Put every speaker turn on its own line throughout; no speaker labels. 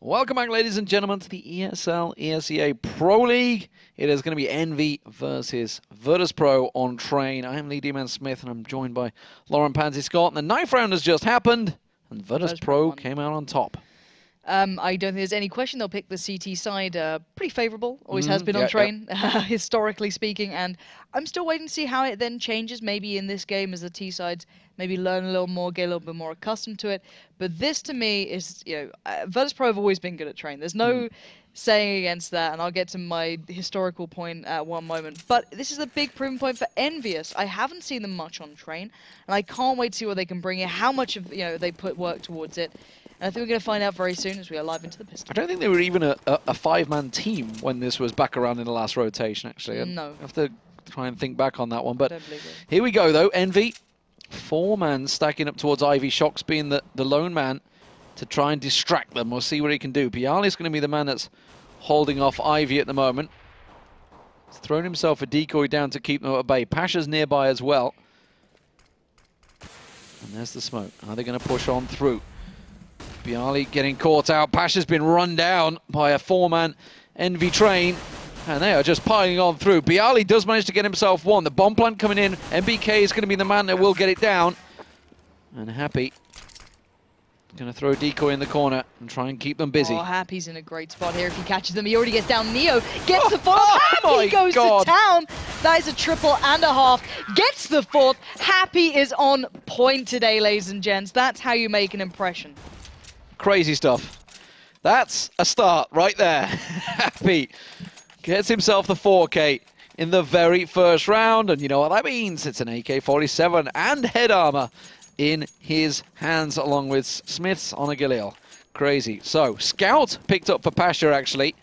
Welcome back, ladies and gentlemen, to the ESL ESEA Pro League. It is going to be envy versus Virtus.Pro on train. I am Lee D-Man Smith, and I'm joined by Lauren Pansy Scott. And the ninth round has just happened, and Virtus.Pro came out on top.
I don't think there's any question they'll pick the CT side. Pretty favourable, always has been on train, historically speaking. And I'm still waiting to see how it then changes, maybe in this game as the T sides maybe learn a little more, get a little bit more accustomed to it. But this, to me, is, Virtus.Pro have always been good at train. There's no saying against that, and I'll get to my historical point at one moment. But this is a big proving point for enVyUs. I haven't seen them much on train, and I can't wait to see what they can bring in, how much of they put work towards it. And I think we're going to find out very soon as we are live into the pistol.
I don't think they were even a five-man team when this was back around in the last rotation, actually.
No.
I have to try and think back on that one. But here we go, though. envy, four-man stacking up towards Ivy. Shox being the lone man to try and distract them. We'll see what he can do. Bialy's going to be the man that's holding off Ivy at the moment. He's thrown himself a decoy down to keep them at bay. Pasha's nearby as well. And there's the smoke. Are they going to push on through? Bialy getting caught out. Pasha's been run down by a four-man envy train, and they are just piling on through. Bialy does manage to get himself one. The bomb plant coming in. MBK is going to be the man that will get it down. And Happy going to throw a decoy in the corner and try and keep them busy.
Oh, Happy's in a great spot here. If he catches them, he already gets down. Neo gets the fourth. Happy goes to town. That is a triple and a half. Gets the fourth. Happy is on point today, ladies and gents. That's how you make an impression.
Crazy stuff. That's a start right there. Happy gets himself the 4K in the very first round, and you know what that means. It's an AK-47 and head armor in his hands, along with Smith's on a Galil. Crazy. So, Scout picked up for Pasha, actually.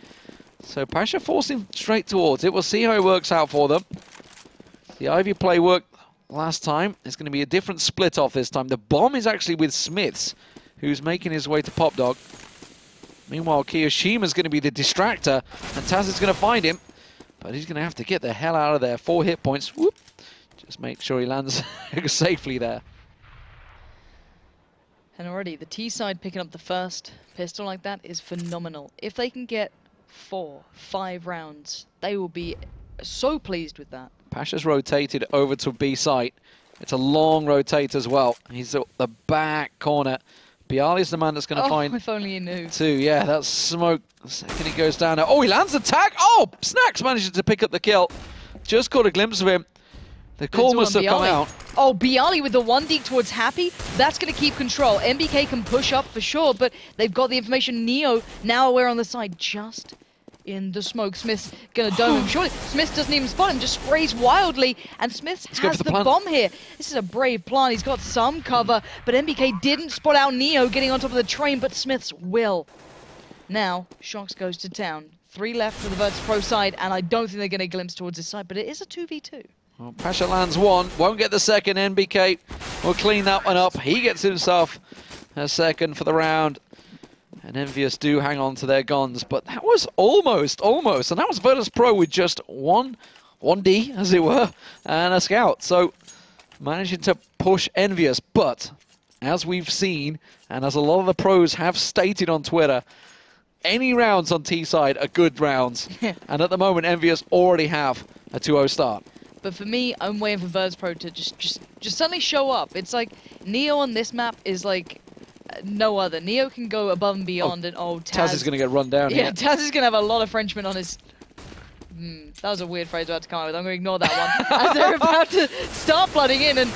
So, Pasha forced him straight towards it. We'll see how it works out for them. The Ivy play worked last time. It's going to be a different split off this time. The bomb is actually with Smith's, who's making his way to Pop Dog. Meanwhile, Kiyoshima's going to be the distractor, and Taz is going to find him, but he's going to have to get the hell out of there. 4 hit points. Whoop. Just make sure he lands safely there.
And already, the T side picking up the first pistol like that is phenomenal. If they can get 4, 5 rounds, they will be so pleased with that.
Pasha's rotated over to B site. It's a long rotate as well. He's at the back corner. Bialy's the man that's going to find...
if only he knew.
2, yeah, that's smoke. The second he goes down there. Oh, he lands the tag! Oh, Snacks manages to pick up the kill. Just caught a glimpse of him. The call must have come out.
Oh, Bialy with the 1 deke towards Happy. That's going to keep control. MBK can push up for sure, but they've got the information. Neo now aware on the side, just in the smoke. Smith's going to dome him. Surely Smith doesn't even spot him, just sprays wildly, and Smith has the bomb here. This is a brave plant. He's got some cover, but MBK didn't spot out Neo getting on top of the train, but Smith's will. Now, Shox goes to town. 3 left for the Virtus.Pro side, and I don't think they're going to glimpse towards his side, but it is a 2v2.
Well, Pasha lands 1, won't get the second. NBK will clean that one up. He gets himself a second for the round. And enVyUs do hang on to their guns, but that was almost. And that was Virtus.Pro with just 1D, as it were, and a scout. So, managing to push enVyUs. But, as we've seen, and as a lot of the pros have stated on Twitter, any rounds on T side are good rounds. And at the moment, enVyUs already have a 2-0 start.
But for me, I'm waiting for Virtus.Pro to just suddenly show up. It's like, Neo on this map is like no other. Neo can go above and beyond, and Taz
is going to get run down here.
Yeah, Taz is going to have a lot of Frenchmen on his... that was a weird phrase about to come out with. I'm going to ignore that one. As they're about to start flooding in, and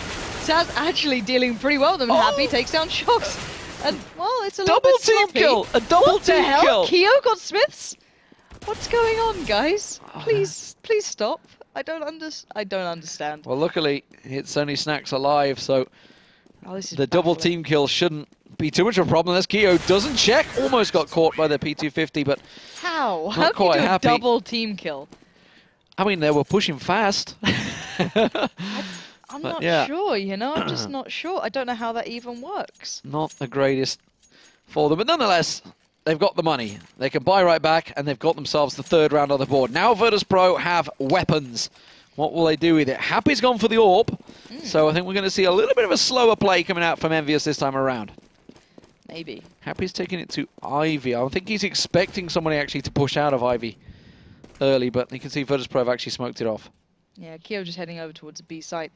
Taz actually dealing pretty well with them. Happy takes down Shox. And, well, it's a little bit sloppy.
Double team kill! A double team kill!
Keo got Smiths? What's going on, guys? Please stop. I don't understand.
Well, luckily, it's only Snacks alive, so the double team kill shouldn't be too much of a problem. As Keo doesn't check. Almost got caught by the P250, but
how?
Not quite
do you do
happy.
A double team kill?
I mean, they were pushing fast.
I'm not sure, I'm just not sure. I don't know how that even works.
Not the greatest for them, but nonetheless, they've got the money. They can buy right back, and they've got themselves the 3rd round on the board. Now Virtus.Pro have weapons. What will they do with it? Happy's gone for the AWP, so I think we're going to see a little bit of a slower play coming out from enVyUs this time around.
Maybe.
Happy's taking it to Ivy. I think he's expecting somebody actually to push out of Ivy early, but you can see Virtus.Pro have actually smoked it off.
Yeah, Keo just heading over towards the B site.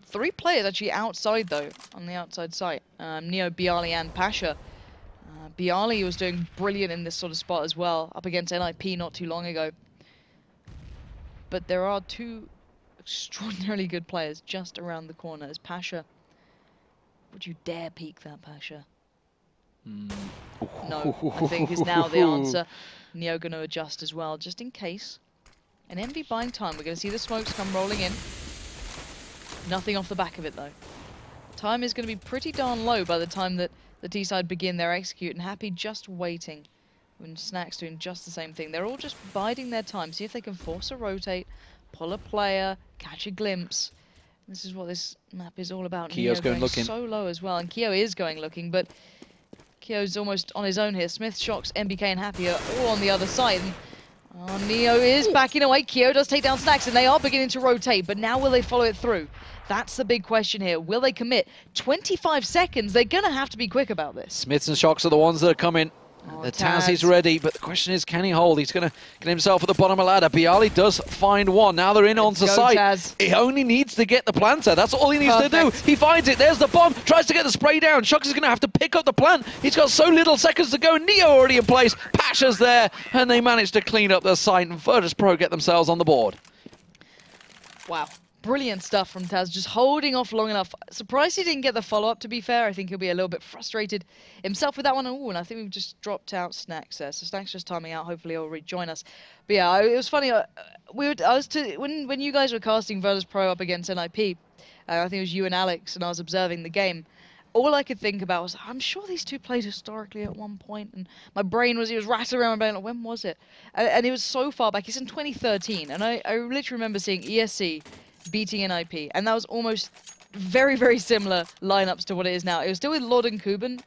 3 players actually outside, though, on the outside site. Neo, Bialy, and Pasha. Bialy was doing brilliant in this sort of spot as well, up against NIP not too long ago. But there are 2 extraordinarily good players just around the corner as Pasha. Would you dare peek that, Pasha? No, I think is now the answer. Neo going to adjust as well, just in case. And enVy buying time. We're going to see the smokes come rolling in. Nothing off the back of it, though. Time is going to be pretty darn low by the time that the T-side begin their execute, and Happy just waiting. When Snack's doing just the same thing. They're all just biding their time, see if they can force a rotate, pull a player, catch a glimpse. This is what this map is all about.
Keo's going looking.
So low as well, and Keo is going looking, but Keo's almost on his own here. Smith, Shox, MBK, and Happy are all on the other side. And Neo is backing away. Keo does take down Snacks, and they are beginning to rotate, but now will they follow it through? That's the big question here. Will they commit? 25 seconds. They're going to have to be quick about this.
Smiths and Shox are the ones that are coming. The Taz is ready, but the question is, can he hold? He's going to get himself at the bottom of the ladder. Bialy does find one. Now they're in onto site.
Taz.
He only needs to get the planter. That's all he needs to do. He finds it. There's the bomb. Tries to get the spray down. Shox is going to have to pick up the plant. He's got so little seconds to go. Neo already in place. Pasha's there, and they manage to clean up the site, and Virtus.Pro get themselves on the board.
Wow. Brilliant stuff from Taz, just holding off long enough. Surprised he didn't get the follow-up, to be fair. I think he'll be a little bit frustrated himself with that one. Ooh, and I think we've just dropped out Snacks there. So Snacks just timing out. Hopefully he'll rejoin us. But yeah, it was funny. When you guys were casting Virtus.Pro up against NIP, I think it was you and Alex, and I was observing the game. All I could think about was, I'm sure these 2 played historically at one point, and my brain was rattling around my brain, like, when was it? And it was so far back. It's in 2013, and I literally remember seeing ESC beating NIP, and that was almost very, very similar lineups to what it is now. It was still with Lord and Cuban,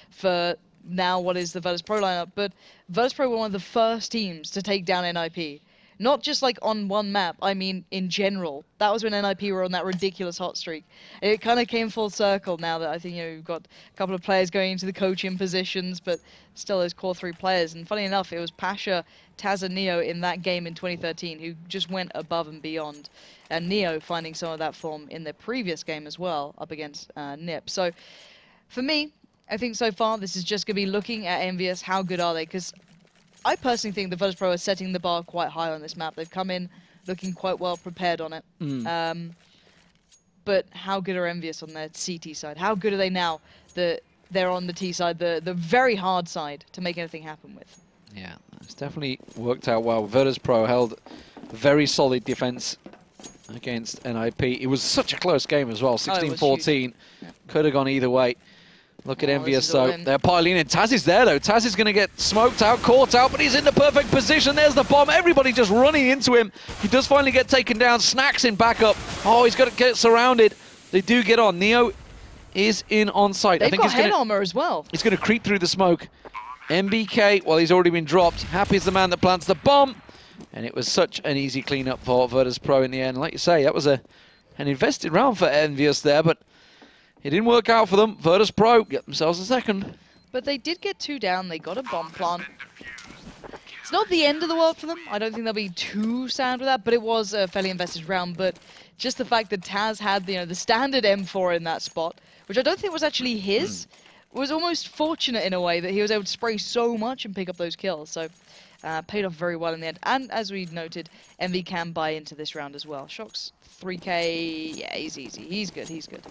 for now what is the Virtus.Pro lineup, but Virtus.Pro were one of the first teams to take down NIP. Not just like on one map, I mean in general. That was when NIP were on that ridiculous hot streak. It kind of came full circle now that I think we've got a couple of players going into the coaching positions, but still those core 3 players. And funny enough, it was Pasha, Taz, and Neo in that game in 2013 who just went above and beyond. And Neo finding some of that form in their previous game as well, up against NIP. So for me, I think so far this is just going to be looking at enVyUs. How good are they? Because I personally think the Virtus.Pro are setting the bar quite high on this map. They've come in looking quite well prepared on it. But how good are enVyUs on their CT side? How good are they now that they're on the T side, the very hard side, to make anything happen with?
Yeah, it's definitely worked out well. Virtus.Pro held very solid defense against NIP. It was such a close game as well, 16-14.
Yeah.
Could have gone either way. Look at enVyUs, though. They're piling in. Taz is there, though. Taz is going to get smoked out, caught out, but he's in the perfect position. There's the bomb. Everybody just running into him. He does finally get taken down. Snacks in backup. Oh, he's got to get surrounded. They do get on. Neo is in on site.
They've got head armor as well.
He's going to creep through the smoke. MBK, well, he's already been dropped. Happy's the man that plants the bomb. And it was such an easy cleanup for Virtus.Pro in the end. Like you say, that was an invested round for enVyUs there, but it didn't work out for them. Virtus.Pro get themselves a second.
But they did get 2 down. They got a bomb plant. It's not the end of the world for them. I don't think they'll be too sad with that, but it was a fairly invested round. But just the fact that Taz had the standard M4 in that spot, which I don't think was actually his, was almost fortunate in a way that he was able to spray so much and pick up those kills. So paid off very well in the end. And as we noted, enVy can buy into this round as well. Shox 3k, yeah, he's easy. He's good, he's good.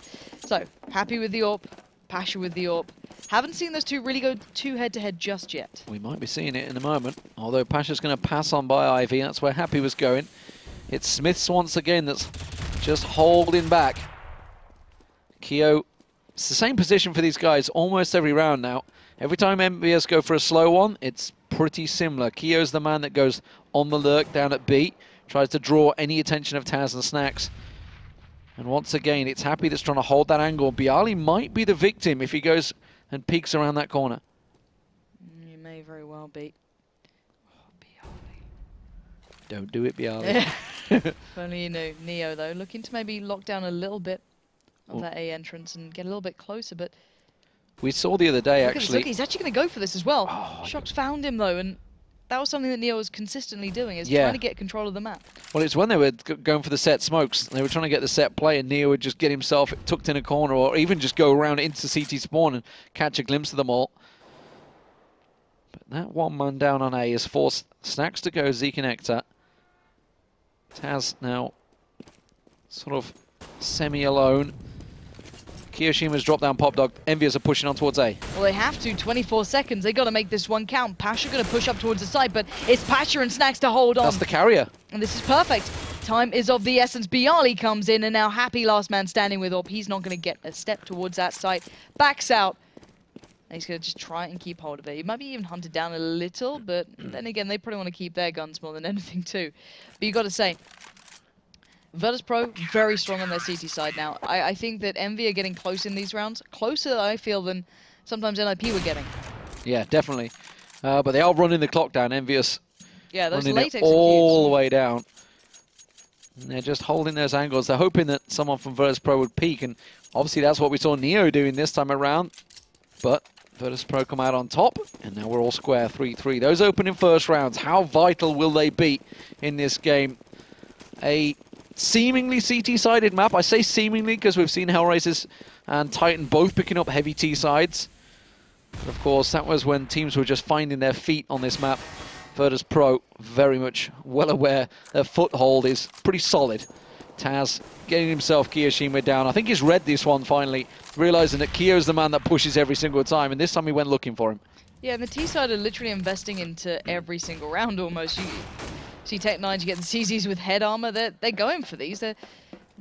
So, Happy with the AWP, Pasha with the AWP. Haven't seen those 2 really go too head-to-head just yet.
We might be seeing it in a moment. Although Pasha's going to pass on by Ivy. That's where Happy was going. It's Smiths once again that's just holding back. Keo, it's the same position for these guys almost every round now. Every time enVyUs go for a slow one, it's pretty similar. Keo's the man that goes on the lurk down at B, tries to draw any attention of Taz and Snacks. And once again, it's Happy that's trying to hold that angle. Bialy might be the victim if he goes and peeks around that corner.
You may very well be. Oh, Bialy.
Don't do it, Bialy.
If only you knew. Neo, though, looking to maybe lock down a little bit of that A entrance and get a little bit closer, but
We saw the other day,
Look, he's actually going to go for this as well.
Oh,
Shox found him, though, and that was something that Neo was consistently doing, is
yeah.
trying to get control of the map.
Well, it's when they were going for the set smokes. They were trying to get the set play, and Neo would just get himself tucked in a corner, or even just go around into CT spawn and catch a glimpse of them all. But that one man down on A has forced Snacks to go, Zeke and Hector. Taz now sort of semi-alone. Kiyoshima's dropped down Pop Dog. enVyUs are pushing on towards A.
Well, they have to. 24 seconds. They got to make this one count. Pasha going to push up towards the side, but it's Pasha and Snacks to hold on.
That's the carrier.
And this is perfect. Time is of the essence. Bialy comes in, and now Happy last man standing with Orb. He's not going to get a step towards that site. Backs out. And he's going to just try and keep hold of it. He might be even hunted down a little, but then again, they probably want to keep their guns more than anything too. But you got to say, Virtus.Pro, very strong on their CT side now. I think that enVy are getting close in these rounds. Closer, I feel, than sometimes NIP were getting.
Yeah, definitely. But they are running the clock down. enVyUs
those
running
latex
it all the way down. And they're just holding those angles. They're hoping that someone from Virtus.Pro would peek. And obviously that's what we saw Neo doing this time around. But Virtus.Pro come out on top. And now we're all square, 3-3. Those opening first rounds, how vital will they be in this game? A seemingly CT-sided map. I say seemingly because we've seen Hellraisers and Titan both picking up heavy T sides. But of course, that was when teams were just finding their feet on this map. Virtus.Pro very much well aware their foothold is pretty solid. Taz getting himself Kiyoshima down. I think he's read this one finally, realizing that Kiyo's the man that pushes every single time, and this time he went looking for him.
Yeah, and the T side are literally investing into every single round almost. You see Tech9, you get the CZs with head armor, they're going for these. And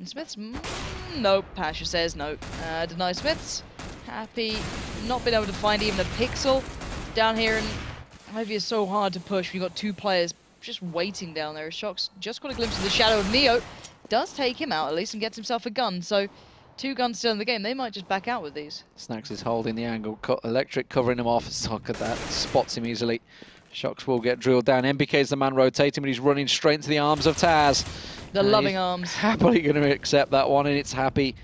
Smiths, nope, Pasha says no. Deny Smiths. Happy not been able to find even a pixel down here, and Ivy is so hard to push. We've got two players just waiting down there. Shox just got a glimpse of the shadow of Neo. Does take him out at least and gets himself a gun. So 2 guns still in the game. They might just back out with these.
Snacks is holding the angle. Electric covering him off. Look at that. Spots him easily. Shox will get drilled down. MBK's the man rotating, but he's running straight into the arms of Taz.
The loving arms.
Happily going to accept that one, and it's Happy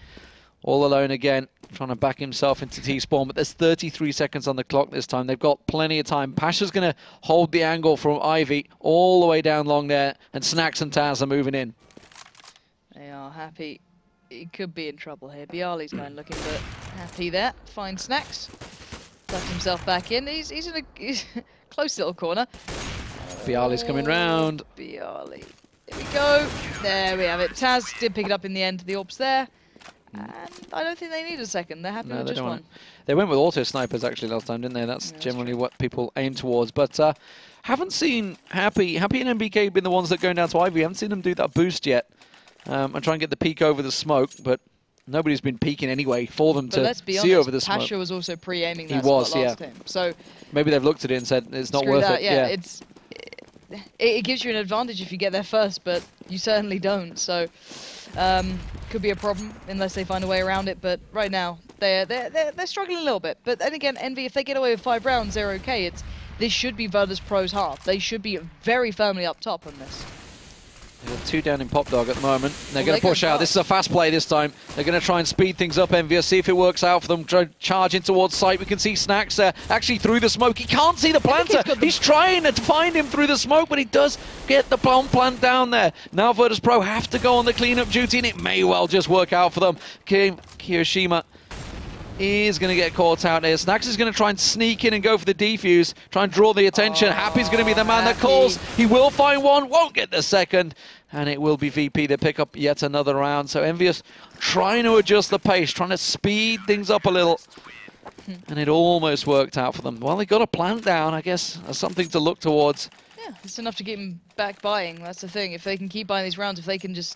all alone again, trying to back himself into T-spawn, but there's 33 seconds on the clock this time. They've got plenty of time. Pasha's going to hold the angle from Ivy all the way down long there, and Snacks and Taz are moving in.
They are Happy. He could be in trouble here. Bialy's going looking, but Happy there. Finds Snacks. Tucked himself back in. He's in a close little corner.
Bialy's coming round.
Bialy. Here we go. There we have it. Taz did pick it up in the end. The orb's there. And I don't think they need a second. They're happy with just one.
They went with auto snipers actually last time, didn't they? That's generally what people aim towards. But haven't seen Happy and MBK been the ones that are going down to Ivy. Haven't seen them do that boost yet and try and get the peek over the smoke. But nobody's been peeking anyway for them to see over the smoke.
Pasha was also pre-aiming that
last
time. So
maybe they've looked at it and said it's not worth it.
Yeah, it gives you an advantage if you get there first, but you certainly don't. So could be a problem unless they find a way around it. But right now they're struggling a little bit. But then again, enVy, if they get away with 5 rounds, they're okay. This should be Virtus.Pro's half. They should be very firmly up top on this.
They're 2 down in Pop Dog at the moment. They're going to push out. This is a fast play this time. They're going to try and speed things up, enVyUs, see if it works out for them. Charge in towards site. We can see Snacks there, actually through the smoke. He can't see the planter. He's trying to find him through the smoke, but he does get the plant down there. Now Virtus.Pro have to go on the cleanup duty, and it may well just work out for them. Kiyoshima is going to get caught out here. Snacks is going to try and sneak in and go for the defuse, try and draw the attention. Happy's going to be the man that calls. He will find one, won't get the second, and it will be VP that pick up yet another round. So enVyUs trying to adjust the pace, trying to speed things up a little, and it almost worked out for them. Well, they got a plant down, I guess, as something to look towards.
Yeah, it's enough to keep them back buying. That's the thing. If they can keep buying these rounds, if they can just,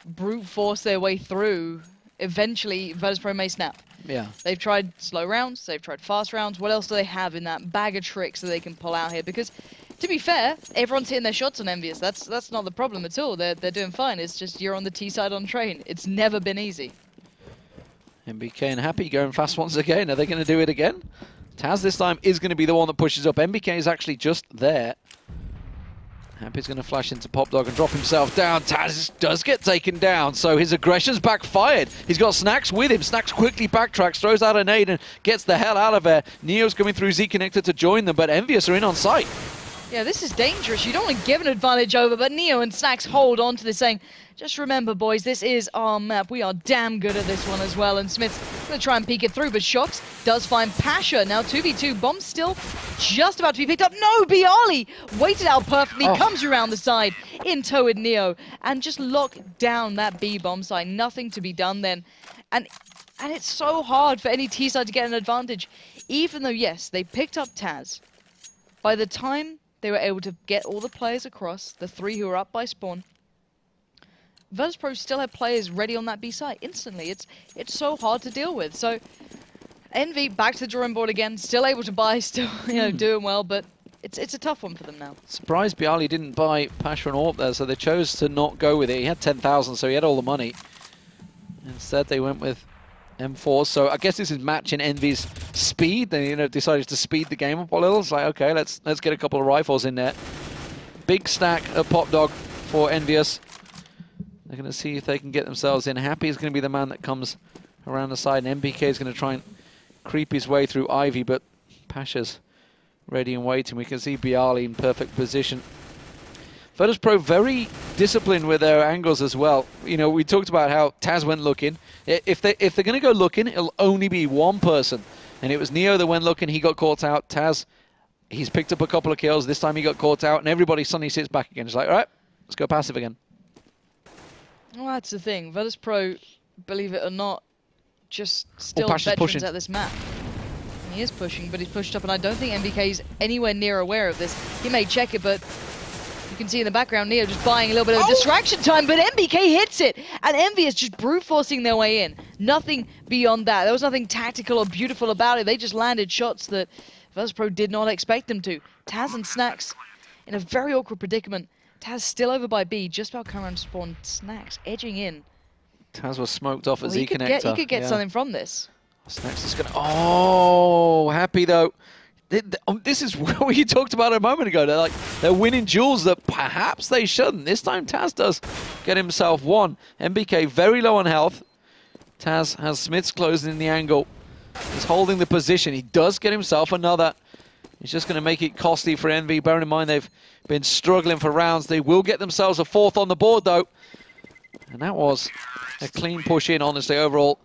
brute force their way through, eventually Virtus.Pro may snap.
Yeah.
They've tried slow rounds, they've tried fast rounds. What else do they have in that bag of tricks that they can pull out here? Because, to be fair, everyone's hitting their shots on enVyUs. That's not the problem at all. They're doing fine. It's just you're on the T side on train. It's never been easy.
MBK and Happy going fast once again. Are they going to do it again? Taz this time is going to be the one that pushes up. MBK is actually just there. Happy's going to flash into Pop Dog and drop himself down. Taz does get taken down, so his aggression's backfired. He's got Snacks with him. Snacks quickly backtracks, throws out a nade and gets the hell out of there. Neo's coming through Z Connector to join them, but enVyUs are in on site.
Yeah, this is dangerous. You don't want to give an advantage over, but Neo and Snacks hold on to this, saying, just remember, boys, this is our map. We are damn good at this one as well. And Smith's going to try and peek it through, but Shox does find Pasha. Now 2v2, Bomb still just about to be picked up. No, Bialy waited out perfectly, comes around the side, in tow with Neo, and just lock down that B bomb side. Nothing to be done then. And it's so hard for any T side to get an advantage. Even though, yes, they picked up Taz, by the time they were able to get all the players across, the 3 who were up by spawn, Virtus.Pro still had players ready on that B site instantly. It's so hard to deal with. So enVy back to the drawing board again, still able to buy, still doing well, but it's a tough one for them now.
Surprised Bialy didn't buy Pasha and Orp there, so they chose to not go with it. He had 10,000, so he had all the money. Instead, they went with M4. So I guess this is matching enVy's speed. They decided to speed the game up a little. It's like, okay, let's get a couple of rifles in there. Big stack of Pop Dog for enVyUs. They're going to see if they can get themselves in. Happy is going to be the man that comes around the side, and MBK is going to try and creep his way through Ivy, but Pasha's ready and waiting. We can see Bialy in perfect position. Virtus.Pro very disciplined with their angles as well. You know, we talked about how Taz went looking. If they're going to go looking, it'll only be one person. And it was Neo that went looking. He got caught out. Taz, he's picked up a couple of kills. This time he got caught out, and everybody suddenly sits back again. It's like, all right, let's go passive again.
Well, that's the thing. Virtus.Pro, believe it or not, just still veterans at this map. And he is pushing, but he's pushed up, and I don't think MBK's anywhere near aware of this. He may check it, but you can see in the background Neo just buying a little bit of distraction time, but MBK hits it, and enVyUs just brute forcing their way in. Nothing beyond that. There was nothing tactical or beautiful about it. They just landed shots that Virtus.Pro did not expect them to. Taz and Snacks in a very awkward predicament. Taz still over by B, just about come around to spawn. Snacks edging in.
Taz was smoked off at Z Connector.
He could get something from this.
Snacks is going to... Oh, Happy though. This is what you talked about a moment ago. They're winning duels that perhaps they shouldn't. This time Taz does get himself one. MBK very low on health. Taz has Smiths closing in the angle. He's holding the position. He does get himself another. He's just going to make it costly for enVy. Bearing in mind they've been struggling for rounds. They will get themselves a fourth on the board though. And that was a clean push in, honestly, overall.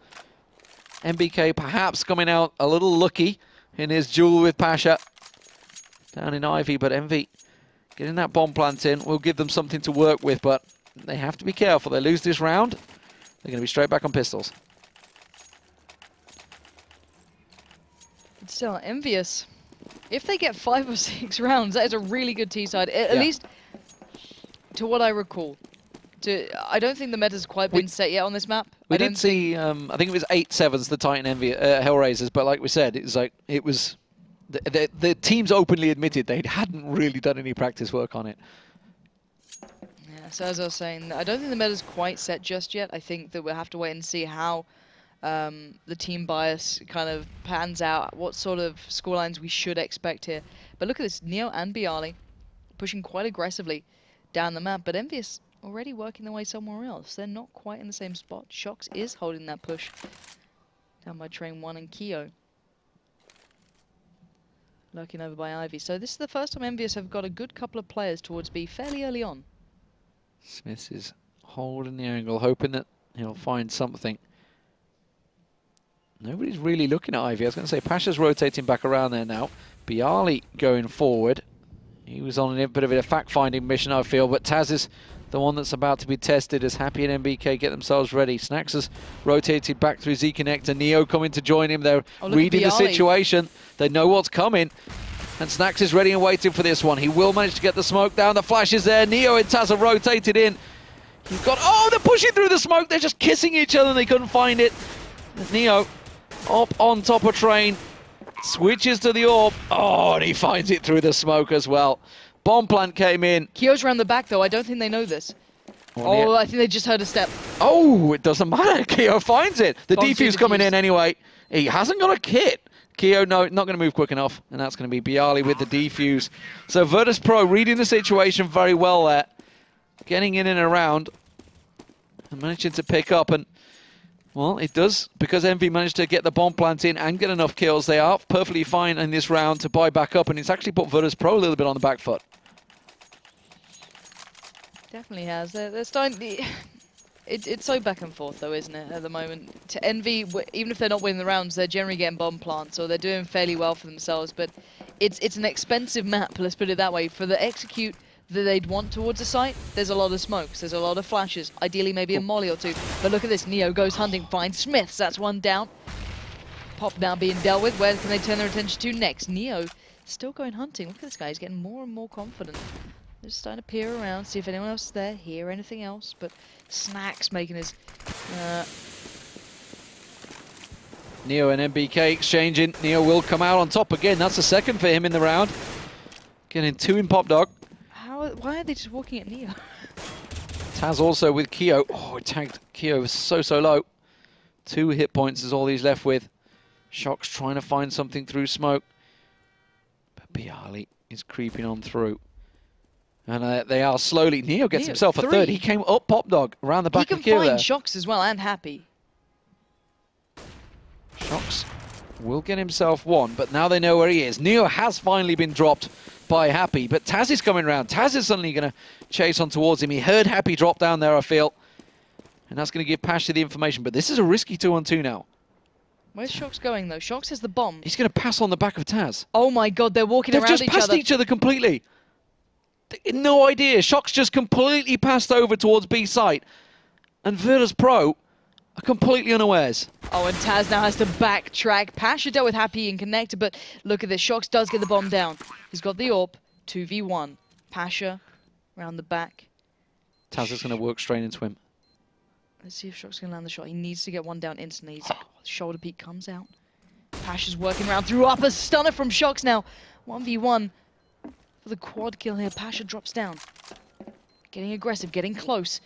MBK perhaps coming out a little lucky in his duel with Pasha down in Ivy, but enVy getting that bomb plant in will give them something to work with, but they have to be careful. They lose this round, they're going to be straight back on pistols.
Still, enVyUs. If they get 5 or 6 rounds, that is a really good T-side. At least, to what I recall. I don't think the meta's quite been set yet on this map.
We did see, I think it was 8-7s, the Titan Hellraisers, but like we said, it was the teams openly admitted they hadn't really done any practice work on it.
Yeah, so as I was saying, I don't think the meta's quite set just yet. I think that we'll have to wait and see how the team bias kind of pans out, what sort of scorelines we should expect here. But look at this, Neo and Bialy pushing quite aggressively down the map, but enVyUs already working their way somewhere else. They're not quite in the same spot. Shox is holding that push down by Train 1 and Keo. Lurking over by Ivy. So this is the first time enVyUs have got a good couple of players towards B fairly early on.
Smith is holding the angle, hoping that he'll find something. Nobody's really looking at Ivy. I was going to say, Pasha's rotating back around there now. Bialy going forward. He was on a bit of a fact-finding mission, I feel, but Taz is the one that's about to be tested as Happy and MBK get themselves ready. Snacks has rotated back through Z Connector. Neo coming to join him. They're reading the situation. They know what's coming. And Snacks is ready and waiting for this one. He will manage to get the smoke down. The flash is there. Neo and Taz have rotated in. You've got... Oh, they're pushing through the smoke. They're just kissing each other and they couldn't find it. And Neo up on top of Train. Switches to the orb. Oh, and he finds it through the smoke as well. Bomb plant came in.
Keo's around the back, though. I don't think they know this. Oh, I think they just heard a step.
Oh, it doesn't matter. Keo finds it. The defuse coming in anyway. He hasn't got a kit. Keo, no, not going to move quick enough, and that's going to be Bialy with the defuse. So Virtus.Pro reading the situation very well there, getting in and around, and managing to pick up. And well, it does, because enVy managed to get the bomb plant in and get enough kills. They are perfectly fine in this round to buy back up, and it's actually put Virtus.Pro a little bit on the back foot.
Definitely has. They're starting. It's so back and forth, though, isn't it, at the moment? To enVy, even if they're not winning the rounds, they're generally getting bomb plants, or they're doing fairly well for themselves. But it's an expensive map, let's put it that way. For the execute that they'd want towards the site, there's a lot of smokes, there's a lot of flashes. Ideally, maybe a molly or two. But look at this. Neo goes hunting, finds Smiths. That's one down. Pop now being dealt with. Where can they turn their attention to next? Neo still going hunting. Look at this guy. He's getting more and more confident. Just starting to peer around, see if anyone else is there, hear anything else. But Snacks making his...
Neo and MBK exchanging. Neo will come out on top again. That's the second for him in the round. Getting 2 in Pop Dog.
Why are they just walking at Neo?
Taz also with Keo. Oh, it tagged Keo so low. 2 hit points is all he's left with. Shock's trying to find something through smoke. But Bialy is creeping on through. And they are slowly. Neo gets himself a third. He came up Pop Dog around the back of Keo there.
He can find Shocks as well, and Happy.
Shocks will get himself 1, but now they know where he is. Neo has finally been dropped by Happy, but Taz is coming around. Taz is suddenly going to chase on towards him. He heard Happy drop down there, I feel. And that's going to give Pasha the information, but this is a risky 2-on-2 now.
Where's Shocks going, though? Shocks has the bomb.
He's going to pass on the back of Taz.
Oh my god, they're walking around each other.
They've just passed each other completely. No idea. Shocks just completely passed over towards B site. And Virtus.Pro are completely unawares.
Oh, and Taz now has to backtrack. Pasha dealt with Happy and connected, but look at this. Shocks does get the bomb down. He's got the AWP. 2v1. Pasha around the back.
Taz is going to work straight into him.
Let's see if Shock's going to land the shot. He needs to get one down instantly. Shoulder peek comes out. Pasha's working around through up. A stunner from Shocks now. 1v1 for the quad kill here. Pasha drops down. Getting aggressive, getting close.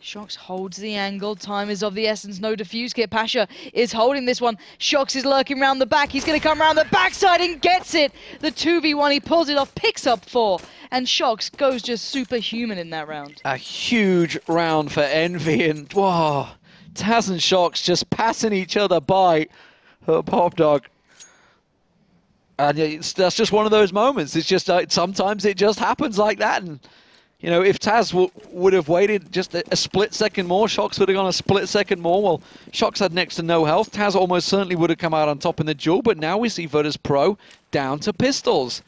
Shocks holds the angle. Time is of the essence. No defuse kit. Pasha is holding this one. Shocks is lurking around the back. He's going to come around the backside and gets it. The 2v1, he pulls it off, picks up 4. And Shocks goes just superhuman in that round. A
huge round for enVy. And whoa, Taz and Shocks just passing each other by Pop Dog. And that's just one of those moments. It's just sometimes it just happens like that. And you know, if Taz would have waited just a split second more, Shocks would have gone a split second more. Well, Shocks had next to no health. Taz almost certainly would have come out on top in the duel, but now we see Virtus.Pro down to pistols.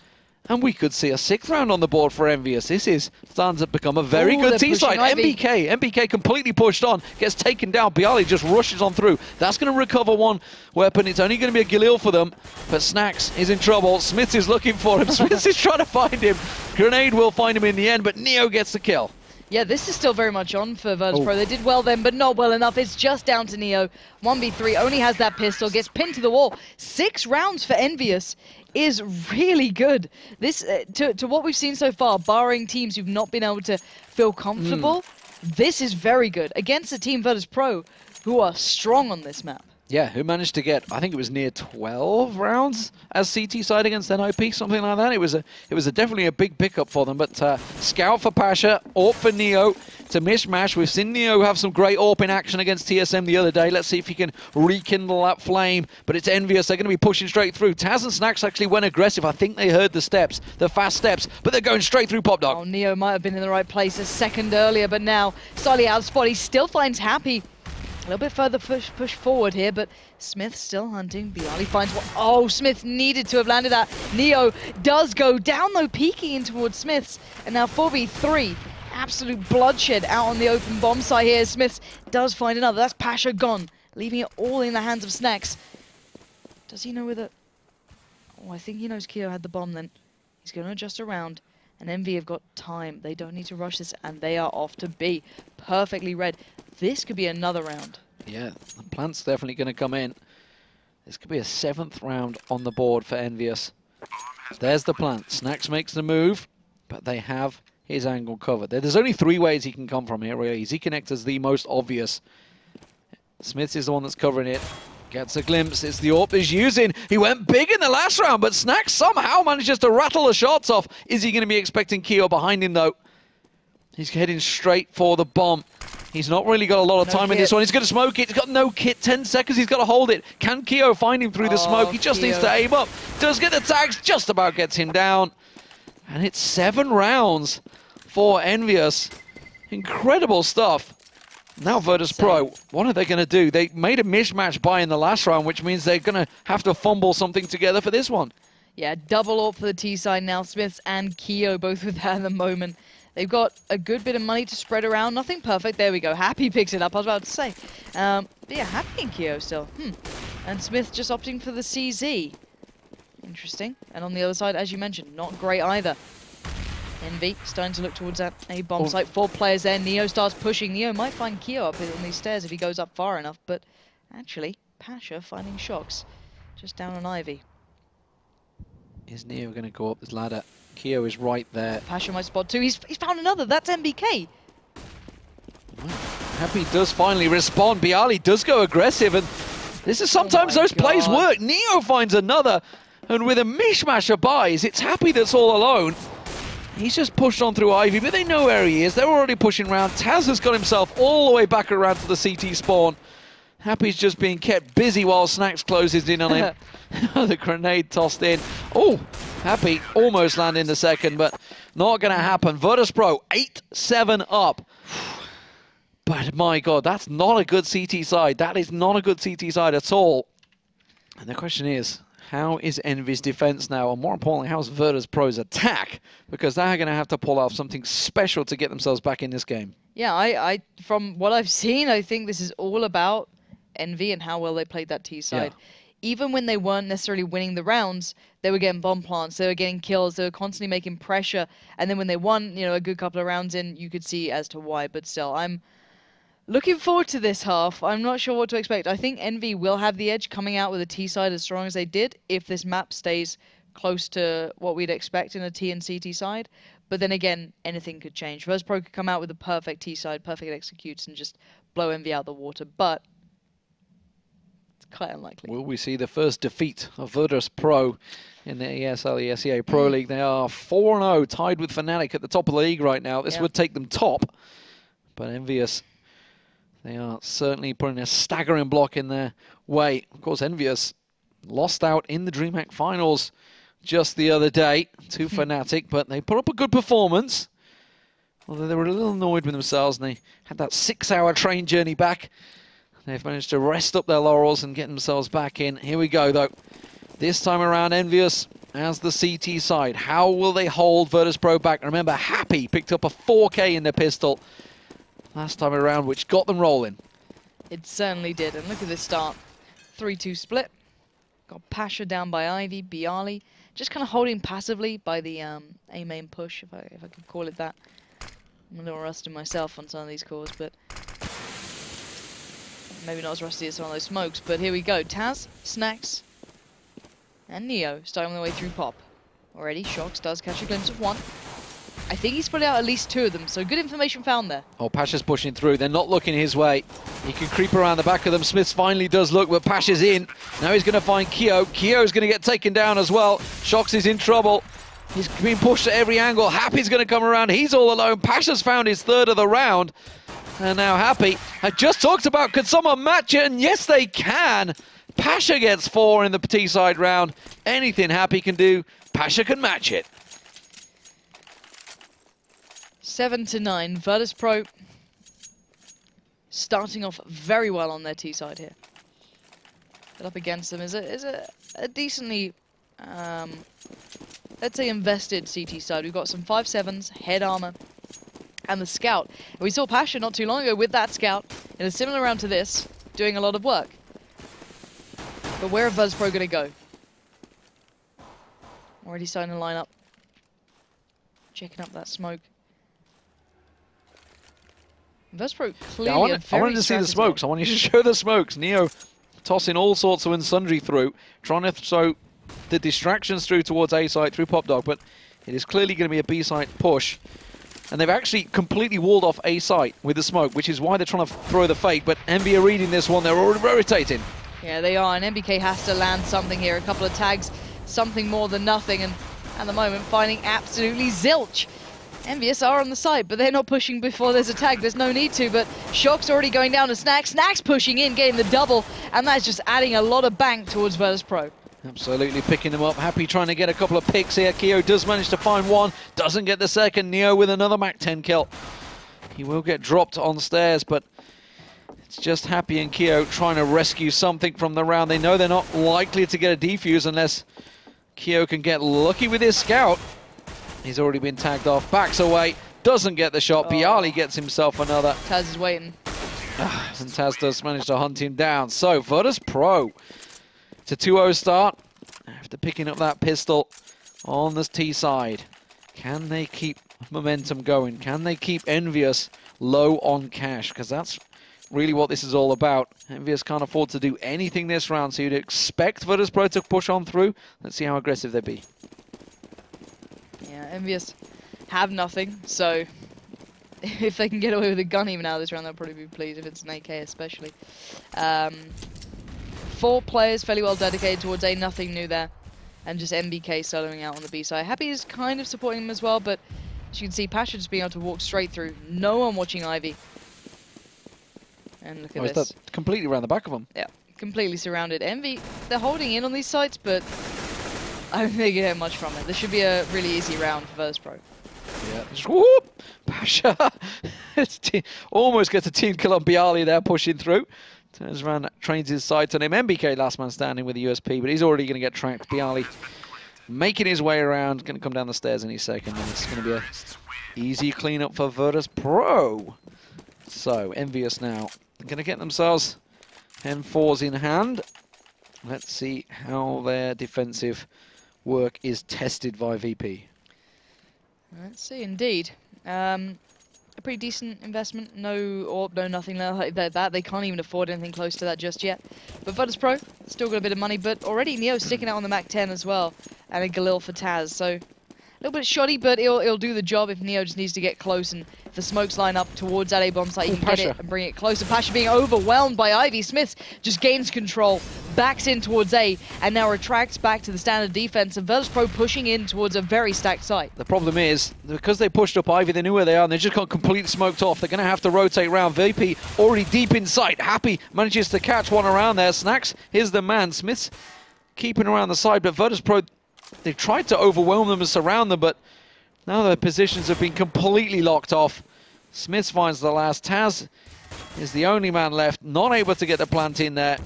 And we could see a 6th round on the board for enVyUs. This is starting to become a very good T-side. MBK completely pushed on, gets taken down. Bialy just rushes on through. That's going to recover 1 weapon. It's only going to be a Galil for them, but Snacks is in trouble. Smith is looking for him. Smith is trying to find him. Grenade will find him in the end, but Neo gets the kill.
Yeah, this is still very much on for Virtus.Pro. They did well then, but not well enough. It's just down to Neo. 1v3, only has that pistol, gets pinned to the wall. 6 rounds for enVyUs is really good. This, to what we've seen so far, barring teams who've not been able to feel comfortable, this is very good. Against a team Virtus.Pro who are strong on this map.
Yeah, who managed to get, I think it was near 12 rounds as CT side against NIP, something like that. It was definitely a big pickup for them. But Scout for Pasha, AWP for Neo. It's a mishmash. We've seen Neo have some great AWP in action against TSM the other day. Let's see if he can rekindle that flame. But it's enVyUs. They're going to be pushing straight through. Taz and Snacks actually went aggressive. I think they heard the steps, the fast steps, but they're going straight through Pop Dog.
Oh, Neo might have been in the right place a second earlier, but now slightly out of spot. He still finds Happy. A little bit further push forward here, but Smith still hunting. Bialy finds one. Oh, Smith needed to have landed that. Neo does go down, though, peeking in towards Smith's. And now 4v3. Absolute bloodshed out on the open bomb site here. Smith does find another. That's Pasha gone, leaving it all in the hands of Snacks. Does he know where the... Oh, I think he knows Keo had the bomb then. He's going to adjust around. And enVy have got time. They don't need to rush this, and they are off to B. Perfectly read. This could be another round.
Yeah, the plant's definitely going to come in. This could be a 7th round on the board for enVyUs. There's the plant. Snacks makes the move, but they have his angle covered. There's only 3 ways he can come from here, really. Z-Connector's the most obvious. Smith is the one that's covering it. Gets a glimpse. It's the AWP he's using. He went big in the last round, but Snack somehow manages to rattle the shots off. Is he going to be expecting Keo behind him, though? He's heading straight for the bomb. He's not really got a lot of time in this one. He's going to smoke it. He's got no kit. 10 seconds. He's got to hold it. Can Keo find him through the smoke? He just needs to aim up. Does get the tags. Just about gets him down. And it's 7 rounds for enVyUs. Incredible stuff. Now Virtus.Pro, what are they going to do? They made a mismatch buy in the last round, which means they're going to have to fumble something together for this one.
Yeah, double AWP for the T side now. Smiths and Keo both with that at the moment. They've got a good bit of money to spread around. Nothing perfect. There we go. Happy picks it up, I was about to say. But yeah, Happy and Keo still. And Smith just opting for the CZ. Interesting. And on the other side, as you mentioned, not great either. enVy starting to look towards that A bomb site. 4 players there. Neo starts pushing. Neo might find Keo up on these stairs if he goes up far enough. But actually, Pasha finding Shocks just down on Ivy.
Is Neo going to go up this ladder? Keo is right there.
Pasha might spot 2. He's found another. That's MBK.
Happy does finally respond. Bialy does go aggressive. And this is sometimes those plays work. Neo finds another. And with a mishmash of buys, it's Happy that's all alone. He's just pushed on through Ivy, but they know where he is. They're already pushing around. Taz has got himself all the way back around to the CT spawn. Happy's just being kept busy while Snacks closes in on him. The grenade tossed in. Oh, Happy almost landing the second, but not going to happen. Virtus.Pro 8-7 up. But my God, that's not a good CT side. That is not a good CT side at all. And the question is, how is enVy's defense now? And more importantly, how's Virtus.Pro's attack? Because they're going to have to pull off something special to get themselves back in this game.
Yeah, I from what I've seen, I think this is all about enVy and how well they played that T side. Yeah. Even when they weren't necessarily winning the rounds, they were getting bomb plants, they were getting kills, they were constantly making pressure. And then when they won, you know, a good couple of rounds in, you could see as to why. But still, I'm looking forward to this half. I'm not sure what to expect. I think enVy will have the edge coming out with a T side as strong as they did if this map stays close to what we'd expect in a T and CT side. But then again, anything could change. Virtus.Pro could come out with a perfect T side, perfect executes, and just blow enVy out the water. But it's quite unlikely.
Will we see the first defeat of Virtus.Pro in the ESL ESEA Pro League? They are 4-0, tied with Fnatic at the top of the league right now. This would take them top. But enVyUs, they are certainly putting a staggering block in their way. Of course, enVyUs lost out in the DreamHack finals just the other day to Fnatic, but they put up a good performance. Although they were a little annoyed with themselves and they had that 6-hour train journey back. They've managed to rest up their laurels and get themselves back in. Here we go, though. This time around, enVyUs as the CT side. How will they hold Virtus.Pro back? Remember, Happy picked up a 4K in their pistol last time around, which got them rolling.
It certainly did. And look at this start. 3-2 split. Got Pasha down by Ivy, Bialy. Just kind of holding passively by the A-main push, if I could call it that. I'm a little rusty myself on some of these calls, but maybe not as rusty as some of those smokes. But here we go. Taz, Snacks, and Neo starting their way through Pop. Already, Shocks does catch a glimpse of one. I think he's put out at least 2 of them, so good information found there. Oh,
Pasha's pushing through. They're not looking his way. He can creep around the back of them. Smith finally does look, but Pasha's in. Now he's going to find Keo. Keo's going to get taken down as well. Shocks is in trouble. He's being pushed at every angle. Happy's going to come around. He's all alone. Pasha's found his 3rd of the round. And now Happy. I just talked about, could someone match it? And yes, they can. Pasha gets 4 in the T-side round. Anything Happy can do, Pasha can match it.
7-9, Virtus.Pro starting off very well on their T side here. But up against them is a decently, let's say, invested CT side. We've got some 5.7s, head armor, and the scout. And we saw Pasha not too long ago with that scout in a similar round to this, doing a lot of work. But where are Virtus.Pro going to go? Already starting to line up. Checking up that smoke. Virtus.Pro clearly
I wanted to see the smokes. I want you to show the smokes. Neo tossing all sorts of and sundry through, trying to throw the distractions through towards A site through Pop Dog, but it is clearly going to be a B site push. And they've actually completely walled off A site with the smoke, which is why they're trying to throw the fake. But enVy are reading this one. They're already rotating.
Yeah, they are, and NBK has to land something here. A couple of tags, something more than nothing, and at the moment finding absolutely zilch. enVyUs are on the side, but they're not pushing before there's a tag. There's no need to, but Shock's already going down to Snax. Snax pushing in, getting the double, and that's just adding a lot of bank towards Virtus.Pro.
Absolutely picking them up. Happy trying to get a couple of picks here. Keo does manage to find one, doesn't get the second. Neo with another Mac 10 kill. He will get dropped on stairs, but it's just Happy and Keo trying to rescue something from the round. They know they're not likely to get a defuse unless Keo can get lucky with his scout. He's already been tagged off, backs away, doesn't get the shot. byali gets himself another.
Taz is waiting.
And Taz does manage to hunt him down. So, Virtus.Pro, it's a 2-0 start. After picking up that pistol on this T side, can they keep momentum going? Can they keep enVyUs low on cash? Because that's really what this is all about. enVyUs can't afford to do anything this round, so you'd expect Virtus.Pro to push on through. Let's see how aggressive they be.
Yeah, enVyUs have nothing, so if they can get away with a gun even out of this round, they'll probably be pleased, if it's an AK especially. 4 players fairly well dedicated towards A, nothing new there. And just NBK soloing out on the B side. Happy is kind of supporting him as well, but as you can see, Pasha just being able to walk straight through. No one watching Ivy. And look at this.
Completely around the back of them.
Yeah, completely surrounded. Envy, they're holding in on these sites, but I don't think you get much from it. This should be a really easy round for Virtus.Pro.
Yeah. Just, whoop! Pasha almost gets a team kill on byali there, pushing through. Turns around, trains his sights on him. NBK last man standing with the USP, but he's already going to get tracked. byali making his way around, going to come down the stairs any second, and it's going to be a easy cleanup for Virtus.Pro. So, enVyUs now going to get themselves M4s in hand. Let's see how their defensive work is tested by VP.
Let's see, indeed. A pretty decent investment. No AWP, no nothing like that. They can't even afford anything close to that just yet. But Virtus.Pro still got a bit of money, but already Neo sticking out on the Mac 10 as well. And a Galil for Taz. So a little bit shoddy, but it'll do the job if Neo just needs to get close. And if the smokes line up towards that A-bomb site, you can get it and bring it closer. Pasha being overwhelmed by Ivy. Smith just gains control, backs in towards A, and now retracts back to the standard defense. And Virtus.Pro pushing in towards a very stacked site.
The problem is, because they pushed up Ivy, they knew where they are, and they just got completely smoked off. They're going to have to rotate around. VP already deep in sight. Happy manages to catch one around there. Snax, here's the man. Smith's keeping around the side, but Virtus.Pro, they've tried to overwhelm them and surround them, but now their positions have been completely locked off. Smith finds the last. Taz is the only man left, not able to get the plant in there,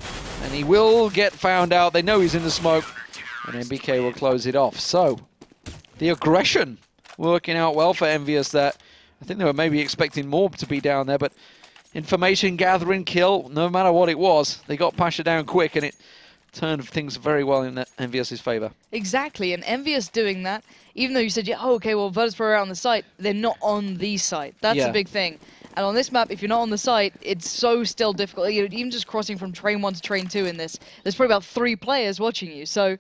and he will get found out. They know he's in the smoke, and NBK will close it off. So, the aggression working out well for enVyUs there. I think they were maybe expecting more to be down there, but information gathering, kill, no matter what it was, they got Pasha down quick, and it turned things very well in enVyUs' favour.
Exactly, and enVyUs doing that, even though you said, yeah, oh, okay, well, Virtus.Pro are on the site, they're not on the site. That's a big thing. And on this map, if you're not on the site, it's so still difficult. You know, even just crossing from train 1 to train 2 in this, there's probably about 3 players watching you. So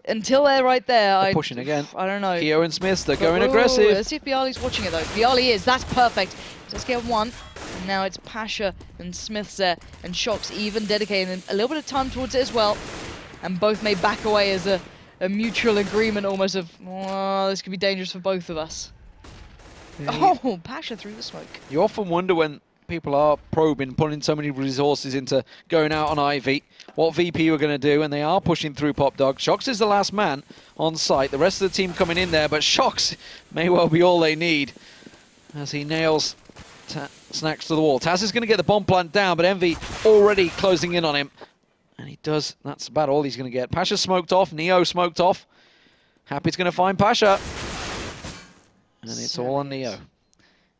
until they're right there,
they're pushing again.
I don't know.
Keo and Smith, they're going aggressive.
Let's see if byali's watching it though. byali is, that's perfect. Let's get one. And now it's Pasha and Smith's there, and Shock's even dedicating a little bit of time towards it as well. And both may back away as a mutual agreement almost of, oh, this could be dangerous for both of us. Yeah. Oh, Pasha through the smoke.
You often wonder when people are probing, putting so many resources into going out on Ivy, what VP were going to do, and they are pushing through Pop Dog. Shox is the last man on site. The rest of the team coming in there, but Shox may well be all they need as he nails Snax to the wall. Taz is going to get the bomb plant down, but Envy already closing in on him. And he does, that's about all he's going to get. Pasha smoked off, Neo smoked off. Happy's going to find Pasha. And it's all on Neo.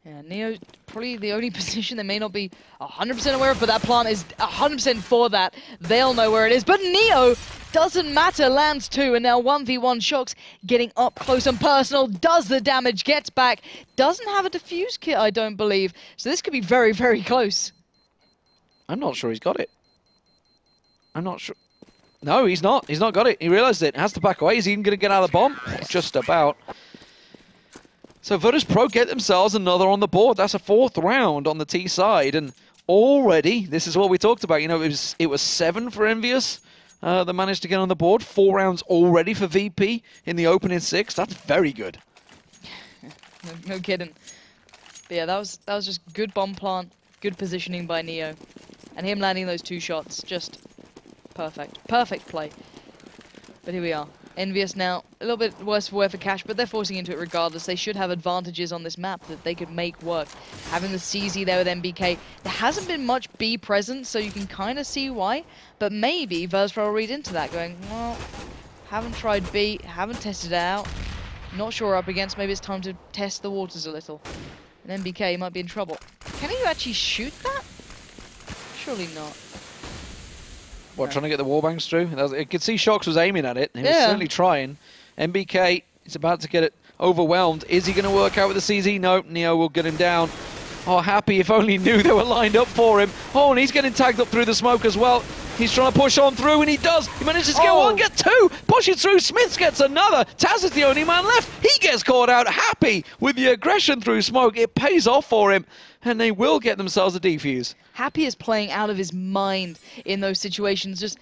Yeah, Neo, probably the only position they may not be 100% aware of, but that plant is 100% for that. They'll know where it is. But Neo, doesn't matter, lands 2, and now 1v1 Shox getting up close and personal, does the damage, gets back, doesn't have a defuse kit, I don't believe. So this could be very, very close.
I'm not sure he's got it. I'm not sure. No, he's not. He's not got it. He realized it. Has to back away. Is he even going to get out of the bomb? Just about. So Virtus.Pro get themselves another on the board. That's a 4th round on the T side. And already, this is what we talked about, you know, it was 7 for enVyUs that managed to get on the board. 4 rounds already for VP in the opening 6. That's very good.
No kidding. But yeah, that was just good bomb plant, good positioning by Neo. And him landing those 2 shots, just perfect. Perfect play. But here we are. enVyUs now, a little bit worse for wear for Cash, but they're forcing into it regardless. They should have advantages on this map that they could make work. Having the CZ there with MBK, there hasn't been much B present, so you can kind of see why. But maybe Virtus.Pro will read into that, going, well, haven't tried B, haven't tested it out. Not sure we're up against, maybe it's time to test the waters a little. And MBK might be in trouble. Can you actually shoot that? Surely not.
What, trying to get the wallbangs through? You could see Shox was aiming at it. He was certainly trying. MBK is about to get it overwhelmed. Is he going to work out with the CZ? No, Neo will get him down. Oh, Happy, if only knew they were lined up for him. Oh, and he's getting tagged up through the smoke as well. He's trying to push on through, and he does. He manages to get 1, get 2. Pushes through. Smith gets another. Taz is the only man left. He gets caught out. Happy with the aggression through smoke. It pays off for him, and they will get themselves a defuse.
Happy is playing out of his mind in those situations. Just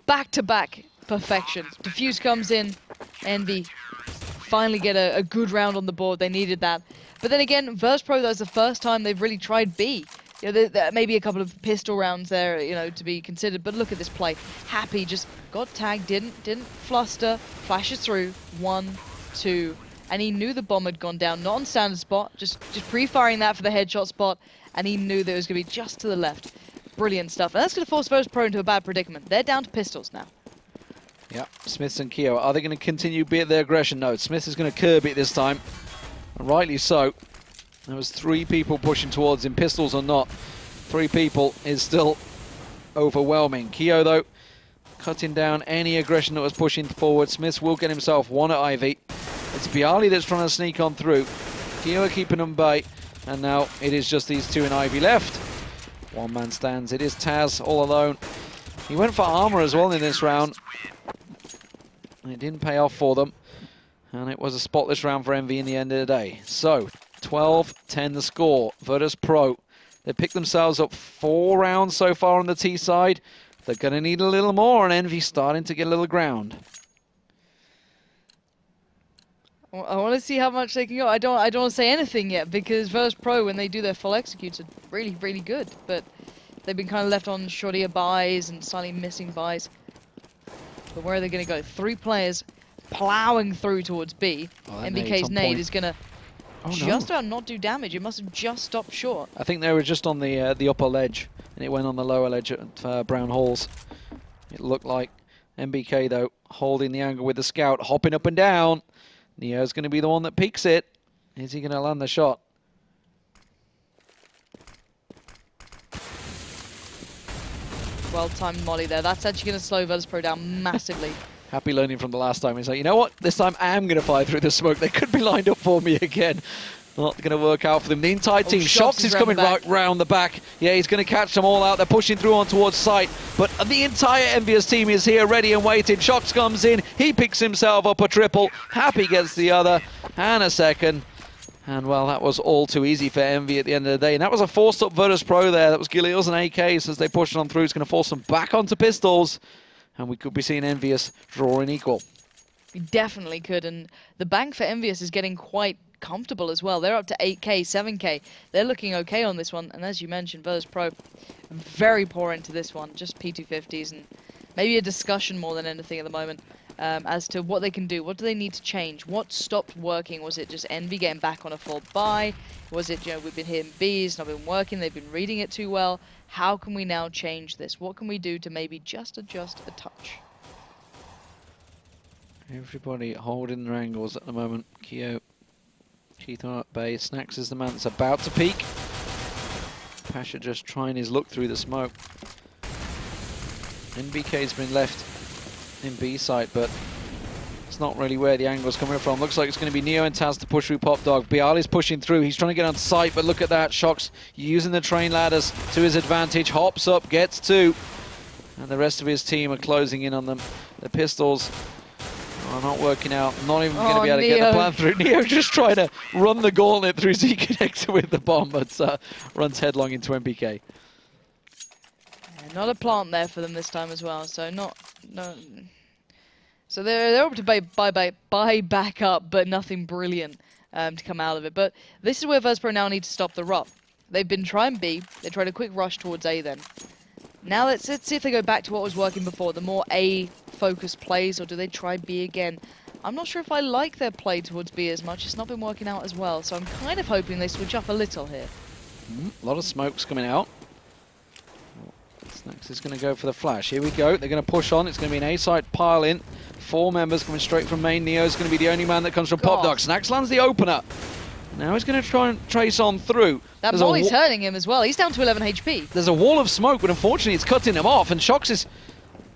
back-to-back perfection. Defuse comes in. enVy finally get a good round on the board. They needed that. But then again, Virtus.Pro, that was the first time they've really tried B. You know, there may be a couple of pistol rounds there, you know, to be considered. But look at this play. Happy just got tagged, didn't fluster, flashes through, 1, 2, and he knew the bomb had gone down, not on standard spot, just pre-firing that for the headshot spot, and he knew that it was going to be just to the left. Brilliant stuff. And that's going to force Virtus.Pro into a bad predicament. They're down to pistols now.
Yeah, Smith and Keo. Are they going to continue be at their aggression? No, Smith is going to curb it this time. And rightly so. There was 3 people pushing towards him, pistols or not. 3 people is still overwhelming. Keo, though, cutting down any aggression that was pushing forward. Smith will get himself 1 at Ivy. It's Bialy that's trying to sneak on through. Keo are keeping them by. And now it is just these 2 in Ivy left. 1 man stands. It is Taz all alone. He went for armor as well in this round. And it didn't pay off for them. And it was a spotless round for enVy in the end of the day. So, 12-10 the score. Virtus.Pro, they picked themselves up 4 rounds so far on the T side. They're going to need a little more, and enVy starting to get a little ground.
I want to see how much they can go. I don't want to say anything yet, because Virtus.Pro, when they do their full executes, are really, really good. But they've been kind of left on shortier buys and slightly missing buys. But where are they going to go? 3 players plowing through towards B. MBK's nade is going to just about not do damage. It must have just stopped short.
I think they were just on the upper ledge, and it went on the lower ledge at Brown Halls. It looked like MBK, though, holding the angle with the scout, hopping up and down. Neo's going to be the one that peeks it. Is he going to land the shot?
Well-timed molly there. That's actually going to slow Virtus.Pro down massively.
Happy learning from the last time. He's like, you know what? This time I am going to fire through the smoke. They could be lined up for me again. Not going to work out for them. The entire team. Shox is coming right round the back. Yeah, he's going to catch them all out. They're pushing through on towards site. But the entire enVyUs team is here ready and waiting. Shox comes in. He picks himself up a triple. Happy gets the other. And a second. And, well, that was all too easy for enVy at the end of the day. And that was a forced up Virtus.Pro there. That was Gillios and AKs as they pushed on through. It's going to force them back onto pistols. And we could be seeing enVyUs drawing equal.
We definitely could. And the bank for enVyUs is getting quite comfortable as well. They're up to 8k, 7k. They're looking okay on this one. And as you mentioned, Virtus.Pro very poor into this one. Just P250s and maybe a discussion more than anything at the moment as to what they can do. What do they need to change? What stopped working? Was it just enVy getting back on a full buy? Was it, you know, we've been hitting Bs, not been working, they've been reading it too well? How can we now change this? What can we do to maybe just adjust a touch?
Everybody holding their angles at the moment. Keo, Keith on at base. Snacks is the man that's about to peek. Pasha just trying his look through the smoke. NBK's been left in B site, but it's not really where the angle's coming from. Looks like it's going to be Neo and Taz to push through Pop Dog. Bialy's pushing through. He's trying to get on site, but look at that. Shox using the train ladders to his advantage. Hops up, gets 2. And the rest of his team are closing in on them. The pistols are not working out. Not even going to be able to get the plan through. Neo just trying to run the gauntlet through Z-Connector with the bomb, but runs headlong into MBK.
Not a plant there for them this time as well, so no. So they're able to buy back up, but nothing brilliant to come out of it. But this is where Virtus.Pro now need to stop the rot. They've been trying B, they tried a quick rush towards A then. Now let's see if they go back to what was working before, the more A-focused plays, or do they try B again? I'm not sure if I like their play towards B as much, it's not been working out as well, so I'm kind of hoping they switch up a little here.
A lot of smokes coming out. Snax is going to go for the flash. Here we go. They're going to push on. It's going to be an A-side pile in. 4 members coming straight from main. Neo is going to be the only man that comes from Popdog. Snax lands the opener. Now he's going to try and trace on through.
That molly's hurting him as well. He's down to 11 HP.
There's a wall of smoke, but unfortunately it's cutting him off. And Shox is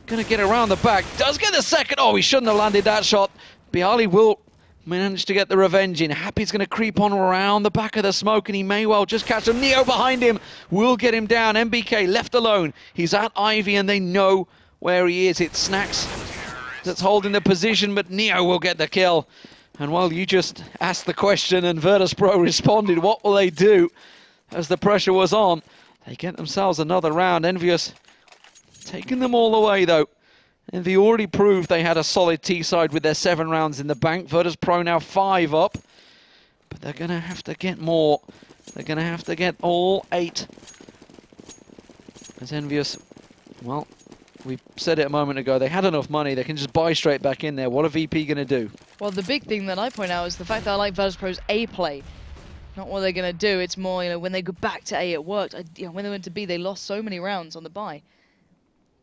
going to get around the back. Does get the second. Oh, he shouldn't have landed that shot. byali will manage to get the revenge in. Happy's going to creep on around the back of the smoke, and he may well just catch him. Neo behind him will get him down. MBK left alone. He's at Ivy, and they know where he is. It's Snax that's holding the position, but Neo will get the kill. And while you just asked the question and Virtus.Pro responded, what will they do as the pressure was on? They get themselves another round. enVyUs taking them all away, though. enVy already proved they had a solid T-side with their 7 rounds in the bank. Virtus.Pro now 5 up. But they're going to have to get more. They're going to have to get all 8. As enVyUs, well, we said it a moment ago, they had enough money. They can just buy straight back in there. What are VP going to do? Well,
the big thing that I point out is the fact that I like Virtus.Pro's A play. Not what they're going to do. It's more, when they go back to A, it worked. When they went to B, they lost so many rounds on the buy.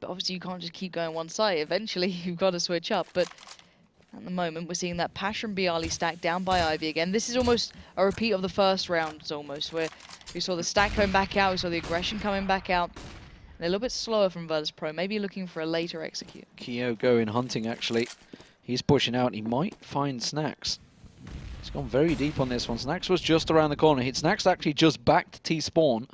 But obviously you can't just keep going one side. Eventually you've got to switch up. But at the moment we're seeing that Pasha and byali stack down by Ivy again. This is almost a repeat of the first round, almost, where we saw the stack coming back out, we saw the aggression coming back out. And a little bit slower from Virtus.Pro, maybe looking for a later execute.
Keo going hunting, actually. He's pushing out. He might find Snax. He's gone very deep on this one. Snax was just around the corner. Snax actually just back to T-spawn.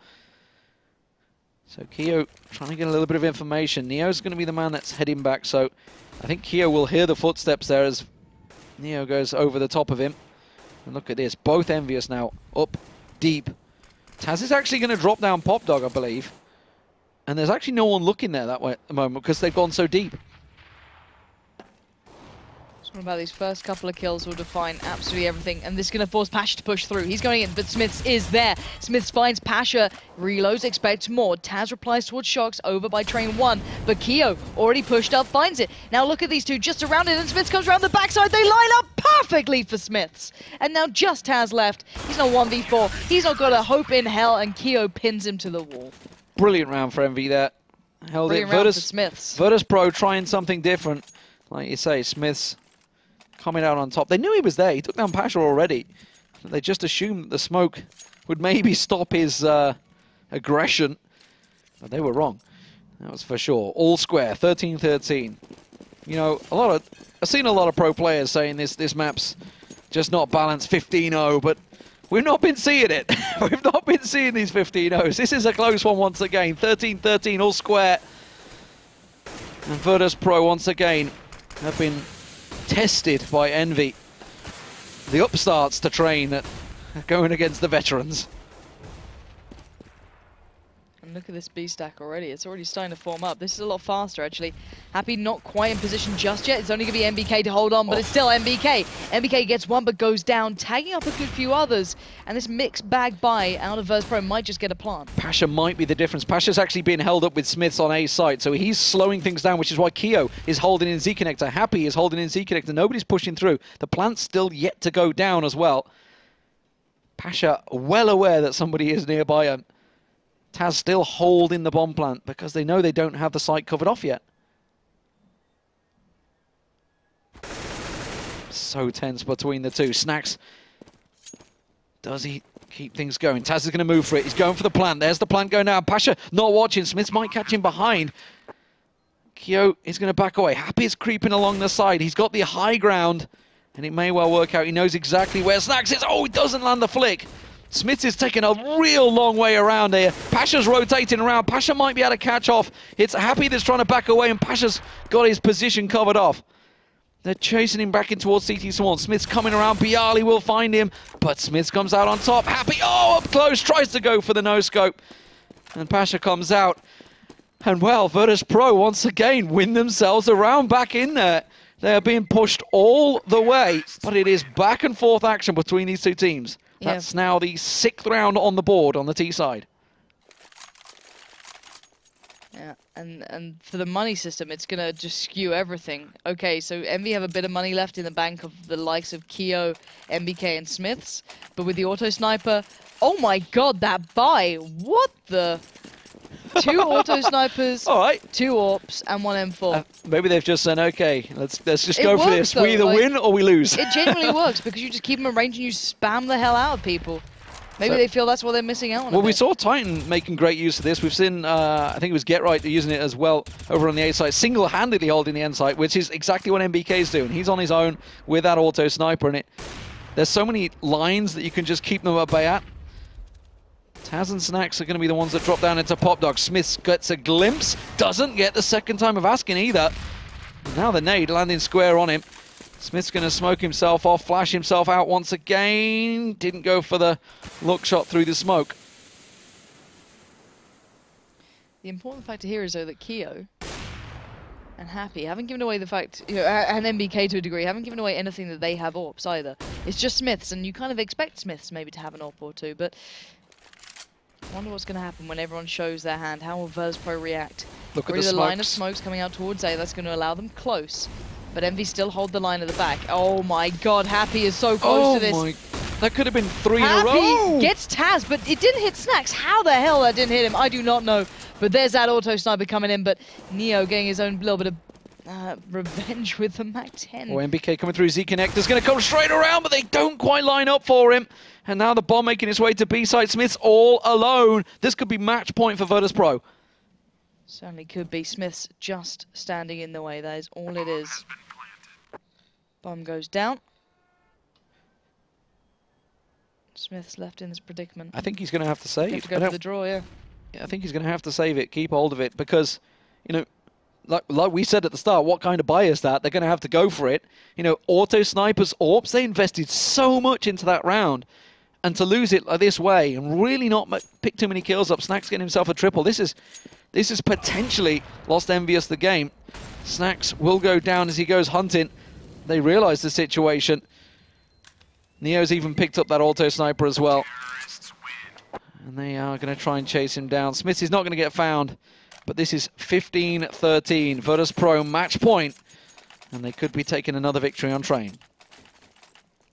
So Keo trying to get a little bit of information. Neo's going to be the man that's heading back, so I think Keo will hear the footsteps there as Neo goes over the top of him. And look at this, both enVyUs now up deep. Taz is actually going to drop down Popdog, I believe. And there's actually no one looking there that way at the moment because they've gone so deep.
What about these first couple of kills will define absolutely everything, and this is going to force Pasha to push through. He's going in, but Smiths is there. Smiths finds Pasha, reloads, expects more. Taz replies towards Shox, over by Train 1, but Keo already pushed up, finds it. Now look at these two just around it, and Smiths comes around the backside. They line up perfectly for Smiths. And now just Taz left. He's not 1v4. He's not got a hope in hell, and Keo pins him to the wall.
Brilliant round for enVy there. Held it. Virtus.Pro trying something different. Like you say, Smiths coming out on top. They knew he was there. He took down Pasha already. They just assumed that the smoke would maybe stop his aggression. But they were wrong. That was for sure. All square, 13-13. You know, I've seen a lot of pro players saying this map's just not balanced 15-0, but we've not been seeing it. We've not been seeing these 15-0s. This is a close one once again. 13-13, all square. And Virtus.Pro once again have been tested by enVy. The upstarts to train going against the veterans.
And look at this B stack already. It's already starting to form up. This is a lot faster, actually. Happy not quite in position just yet. It's only going to be MBK to hold on, but it's still MBK. MBK gets one, but goes down, tagging up a good few others. And this mixed bag buy out of Virtus.Pro might just get a plant.
Pasha might be the difference. Pasha's actually being held up with Smiths on A side, so he's slowing things down, which is why Keo is holding in Z-Connector. Happy is holding in Z-Connector. Nobody's pushing through. The plant's still yet to go down as well. Pasha well aware that somebody is nearby, and Taz still holding the bomb plant because they know they don't have the site covered off yet. So tense between the two. Snax, does he keep things going? Taz is going to move for it. He's going for the plant. There's the plant going down. Pasha not watching. Smiths might catch him behind. Keo is going to back away. Happy is creeping along the side. He's got the high ground, and it may well work out. He knows exactly where Snax is. Oh, he doesn't land the flick. Smiths is taking a real long way around here. Pasha's rotating around. Pasha might be able to catch off. It's Happy that's trying to back away, and Pasha's got his position covered off. They're chasing him back in towards CT Swan. Smith's coming around. byali will find him, but Smiths comes out on top. Happy, oh, up close, tries to go for the no-scope. And Pasha comes out. And well, Virtus.Pro once again win themselves a round back in there. They are being pushed all the way, but it is back and forth action between these two teams.
Yeah.
That's now the 6th round on the board on the T side.
Yeah, and for the money system, it's going to just skew everything. Okay, so envy have a bit of money left in the bank of the likes of Keo, MBK, and Smiths. But with the auto sniper, oh my god, that buy! What the? 2 auto snipers,
All right.
2 AWPs, and 1 M4.
Maybe they've just said, okay, let's just
It
go for
works,
this.
though,
We either
like,
win or we lose.
It genuinely works because you just keep them arranged and you spam the hell out of people. Maybe
So-
they feel that's what they're missing out on.
Well,
a
we
bit.
saw Titan making great use of this. We've seen, I think it was Get Right using it as well over on the A side, single-handedly holding the N site, which is exactly what MBK's doing. He's on his own with that auto sniper, and there's so many lines that you can just keep them at bay at. Taz and Snacks are going to be the ones that drop down into Pop Dog. Smith gets a glimpse, doesn't get the second time of asking either. Now the nade landing square on him. Smith's going to smoke himself off, flash himself out once again. Didn't go for the look shot through the smoke.
The important factor here is, though, that Keo and Happy haven't given away the fact, you know, and MBK to a degree, haven't given away anything that they have AWPs either. It's just Smiths, and you kind of expect Smiths maybe to have an AWP or two, but I wonder what's going to happen when everyone shows their hand. How will Virtus.Pro react?
Look at
Already
the
the line of
smokes.
smokes coming out towards A. That's going to allow them close. But Envy still hold the line at the back. Oh my god, Happy is so close to this.
My, that could have been 3 in a
Happy
row.
gets Taz, but it didn't hit Snacks. How the hell that didn't hit him, I do not know. But there's that auto sniper coming in, but Neo getting his own little bit of revenge with the MAC-10.
Oh, MBK coming through. Z-Connector's going to come straight around, but they don't quite line up for him. And now the bomb making its way to B-side. Smith's all alone. This could be match point for Virtus.Pro.
Certainly could be. Smith's just standing in the way. That is all it is. Bomb goes down. Smith's left in this predicament.
I think he's going to have to save.
You have to go for the draw, yeah.
I think he's going to have to save it, keep hold of it, because, you know, like we said at the start, what kind of buy is that? They're going to have to go for it. You know, auto snipers, AWPs, they invested so much into that round. And to lose it this way and really not pick too many kills up, Snacks getting himself a triple. This is potentially lost enVyUs the game. Snacks will go down as he goes hunting. They realize the situation. Neo's even picked up that auto sniper as well. And they are going to try and chase him down. Smith is not going to get found. But this is 15-13. Virtus.Pro match point. And they could be taking another victory on train.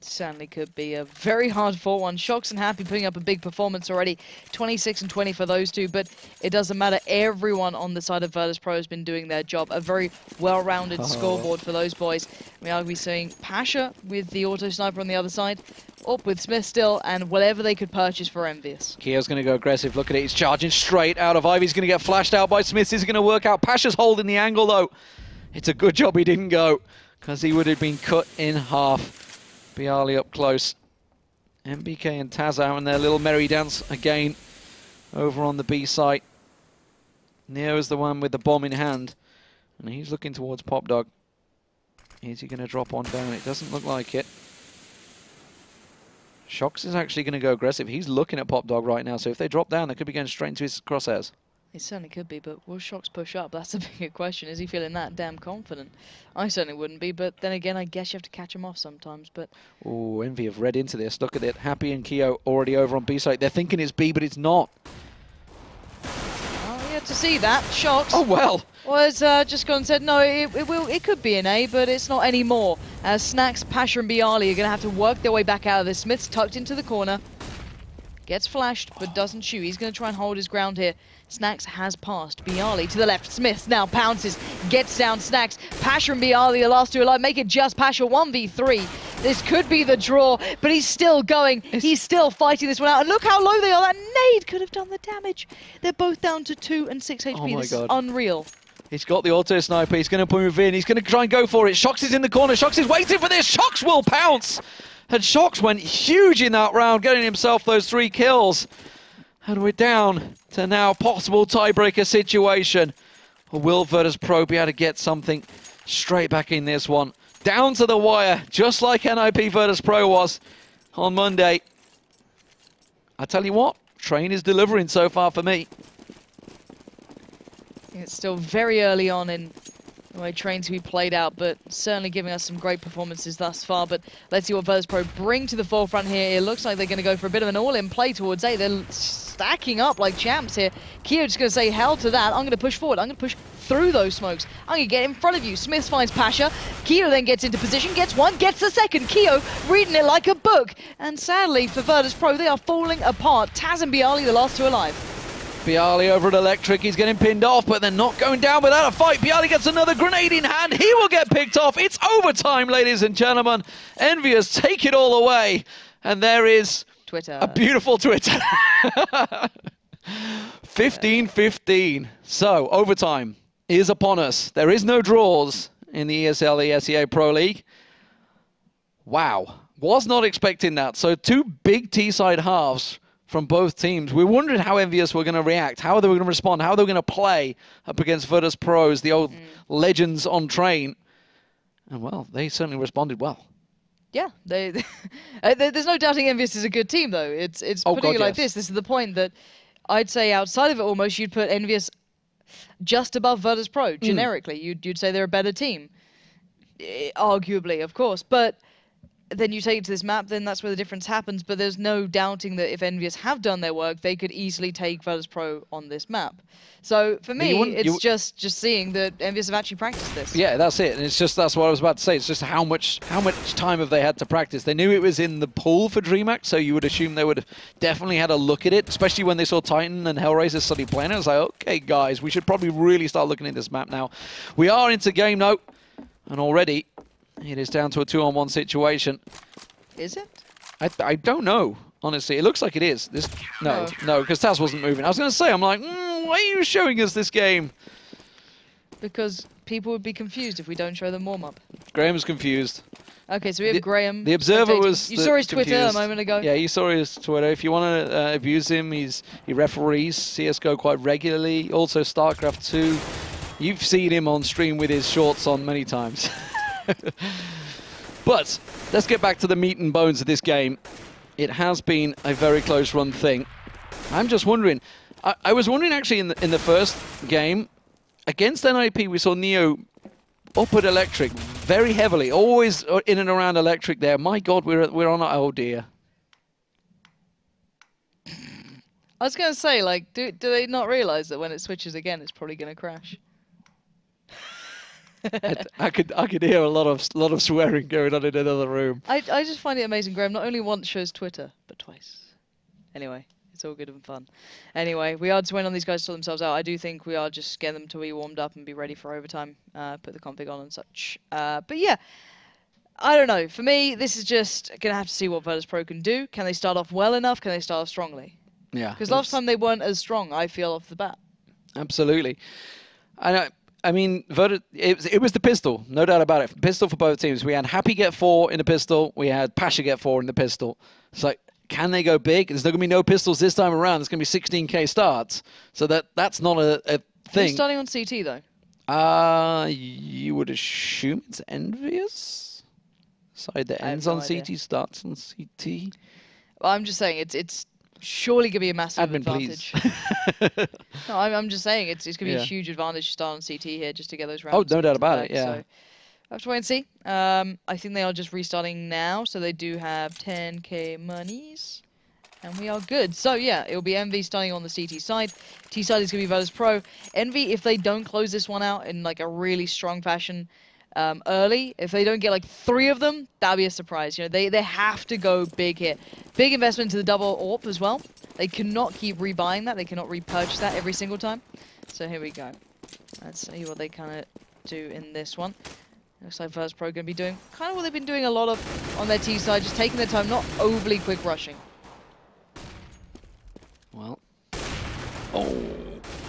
Certainly could be a very hard fought one. Shocks and Happy putting up a big performance already. 26 and 20 for those two, but it doesn't matter. Everyone on the side of Virtus.Pro has been doing their job. A very well-rounded scoreboard for those boys. We are seeing Pasha with the auto sniper on the other side, up with Smith still, and whatever they could purchase for enVyUs.
Keo's going to go aggressive. Look at it. He's charging straight out of Ivy's going to get flashed out by Smith. This is going to work out. Pasha's holding the angle, though. It's a good job he didn't go, because he would have been cut in half. Bialy up close. MBK and Taz out in their little merry dance again over on the B site. Neo is the one with the bomb in hand, and he's looking towards Pop Dog. Is he going to drop one down? It doesn't look like it. Shocks is actually going to go aggressive. He's looking at Pop Dog right now, so if they drop down, they could be going straight into his crosshairs.
It certainly could be, but will Shocks push up? That's a bigger question. Is he feeling that damn confident? I certainly wouldn't be, but then again, I guess you have to catch him off sometimes. But
oh, Envy have read into this. Look at it. Happy and Keo already over on B site. They're thinking it's B, but it's not.
oh, yeah, to see that, Shocks.
Oh, well.
Was just gone and said, no, it could be an A, but it's not anymore. As Snacks, Pasha and Bialy are going to have to work their way back out of this. Smith's tucked into the corner. Gets flashed, but doesn't shoot. He's going to try and hold his ground here. Snacks has passed. Bialy to the left. Smith now pounces. Gets down Snacks. Pasha and Bialy, the last two alive. Make it just Pasha 1v3. This could be the draw, but he's still going. He's still fighting this one out. And look how low they are. That nade could have done the damage. They're both down to 2 and 6 HP.
Oh my
this
God.
is unreal.
He's got the auto sniper. He's going to move in. He's going to try and go for it. Shocks is in the corner. Shocks is waiting for this. Shocks will pounce. And Shocks went huge in that round, getting himself those 3 kills. And we're down to now possible tiebreaker situation. Or will Virtus.Pro be able to get something straight back in this one? Down to the wire, just like NIP Virtus.Pro was on Monday. I tell you what, Train is delivering so far for me.
It's still very early on in the way trains to be played out, but certainly giving us some great performances thus far. But let's see what Virtus.Pro bring to the forefront here. It looks like they're going to go for a bit of an all-in play towards A. They're stacking up like champs here. Keo just going to say hell to that. I'm going to push forward. I'm going to push through those smokes. I'm going to get in front of you. Smith finds Pasha. Keo then gets into position, gets one, gets the second. Keo reading it like a book. And sadly for Virtus.Pro, they are falling apart. Taz and Bialy, the last two alive.
Bialy over at Electric, he's getting pinned off, but they're not going down without a fight. Bialy gets another grenade in hand, he will get picked off. It's overtime, ladies and gentlemen. enVyUs take it all away, and there is
Twitter.
A beautiful Twitter. 15-15. So, overtime is upon us. There is no draws in the ESL ESEA Pro League. Wow, was not expecting that. So, two big T-side halves from both teams. We wondered how enVyUs were going to react, how they were going to respond, how they were going to play up against Virtus.Pros, the old legends on train. And, well, they certainly responded well.
Yeah, there's no doubting enVyUs is a good team, though. It's putting it like this. This is the point that I'd say outside of it almost, you'd put enVyUs just above Virtus.Pro, generically. You'd say they're a better team. Arguably, of course. But then you take it to this map, then that's where the difference happens. But there's no doubting that if enVyUs have done their work, they could easily take Virtus.Pro on this map. So for me, it's just seeing that enVyUs have actually practiced this.
Yeah, that's it. And it's just, that's what I was about to say. It's just how much time have they had to practice? They knew it was in the pool for DreamHack, so you would assume they would have definitely had a look at it, especially when they saw Titan and Hellraiser suddenly playing it. I was like, okay, guys, we should probably really start looking at this map now. We are into game now, and already it is down to a 2-on-1 situation.
Is it?
I don't know, honestly. It looks like it is. No, because Taz wasn't moving. I was going to say, I'm like, why are you showing us this game?
Because people would be confused if we don't show them warm-up.
Graham's confused.
Okay, so we have Graham.
The Observer was
You saw his Twitter a moment ago.
Yeah, you saw his Twitter. If you want to abuse him, he referees CSGO quite regularly. Also StarCraft 2. You've seen him on stream with his shorts on many times. But let's get back to the meat and bones of this game. It has been a very close run thing. I'm just wondering. I was wondering actually in the first game against NIP, we saw Neo up at Electric very heavily, always in and around Electric there. My God, we're on our, oh dear.
I was going to say, like, do they not realize that when it switches again, it's probably going to crash?
I could hear a lot of swearing going on in another room.
I just find it amazing. Graham not only once shows Twitter, but twice. Anyway, it's all good and fun. Anyway, we are just waiting on these guys to sort themselves out. I do think we are just getting them to be warmed up and be ready for overtime. Put the config on and such. But yeah, I don't know. For me, this is just gonna have to see what Virtus.Pro can do. Can they start off well enough? Can they start off strongly? Yeah. Because last time they weren't as strong, I feel, off the bat. Absolutely.
I mean, it was the pistol, no doubt about it. Pistol for both teams. We had Happy get 4 in the pistol. We had Pasha get 4 in the pistol. It's like, can they go big? There's not going to be no pistols this time around. There's going to be 16k starts. So that's not a thing.
Who's starting on CT, though?
You would assume it's enVyUs? Side that ends on CT, starts on CT.
Well, I'm just saying, it's surely going to be a massive advantage. No, I'm just saying it's going to be a huge advantage to start on CT here just to get those rounds.
Oh, no doubt about it, yeah. So
we'll have to wait and see. I think they are just restarting now, so they do have 10k monies. And we are good. So yeah, it'll be enVy starting on the CT side. T side is going to be Virtus.Pro. enVy, if they don't close this one out in like a really strong fashion early, if they don't get like 3 of them, that'll be a surprise. You know, they have to go big here. Big investment into the double AWP as well. They cannot keep rebuying that. They cannot repurchase that every single time. So here we go. Let's see what they kind of do in this one. Looks like Virtus.Pro going to be doing kind of what they've been doing a lot of on their T side, just taking their time, not overly quick rushing.
Well,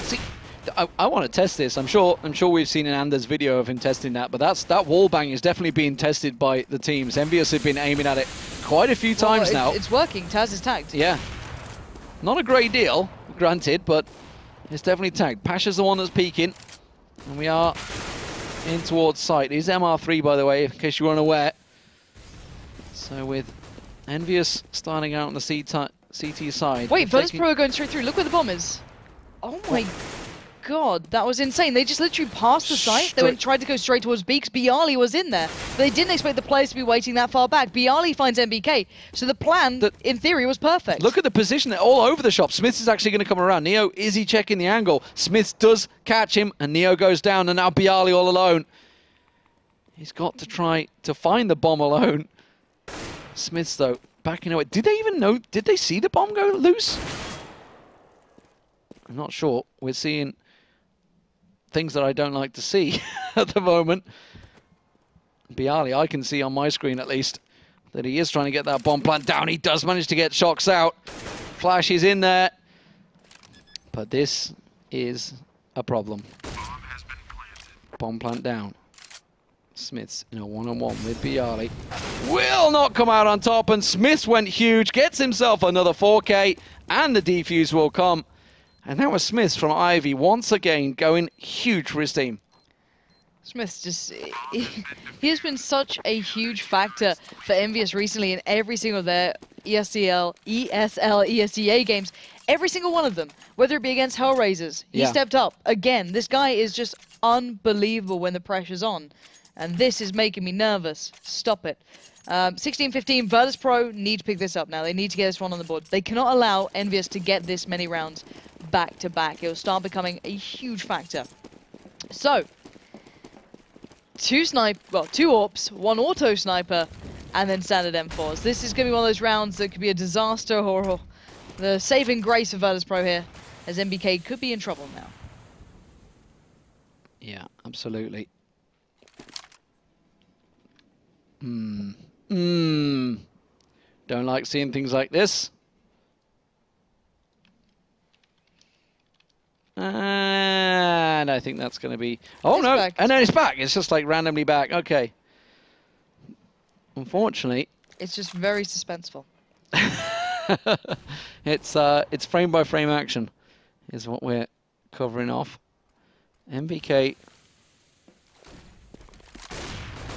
see, I want to test this. I'm sure we've seen in Anders' video of him testing that, but that wall bang is definitely being tested by the teams. enVyUs have been aiming at it quite a few times now.
It's working. Taz is tagged.
Yeah, not a great deal, granted, but it's definitely tagged. Pasha's the one that's peeking, and we are in towards site. He's MR3, by the way, in case you weren't aware. So with enVyUs starting out on the CT side.
Wait, Virtus.Pro are going straight through. Look where the bomb is. Oh my god, that was insane. They just literally passed the site. They tried to go straight towards B because Bialy was in there. But they didn't expect the players to be waiting that far back. Bialy finds NBK, so the plan, in theory, was perfect.
Look at the position. They're all over the shop. Smiths is actually going to come around. Neo, is he checking the angle? Smiths does catch him, and Neo goes down, and now Bialy all alone. He's got to try to find the bomb alone. Smiths, though, backing away. Did they even know? Did they see the bomb go loose? I'm not sure. We're seeing things that I don't like to see at the moment. Bialy, I can see on my screen at least that he is trying to get that bomb plant down. He does manage to get Shocks out. Flash is in there. But this is a problem. Bomb plant down. Smiths in a one-on-one with Bialy. Will not come out on top, and Smiths went huge, gets himself another 4K, and the defuse will come. And that was Smiths from Ivy once again going huge for his team.
Smith's just, he has been such a huge factor for enVyUs recently in every single of their ESL ESEA games. Every single one of them, whether it be against Hellraisers, he stepped up. Again, this guy is just unbelievable when the pressure's on. And this is making me nervous. Stop it. 16-15, Virtus.Pro need to pick this up now. They need to get this one on the board. They cannot allow enVyUs to get this many rounds back to back. It will start becoming a huge factor. So, two AWPs, one auto sniper, and then standard M4s. This is going to be one of those rounds that could be a disaster or the saving grace of Virtus.Pro here, as NBK could be in trouble now.
Yeah, absolutely. Don't like seeing things like this. And I think that's going to be... Oh, no. And then it's back. It's just like randomly back. Okay. Unfortunately...
It's just very suspenseful.
It's frame-by-frame action is what we're covering off. MBK...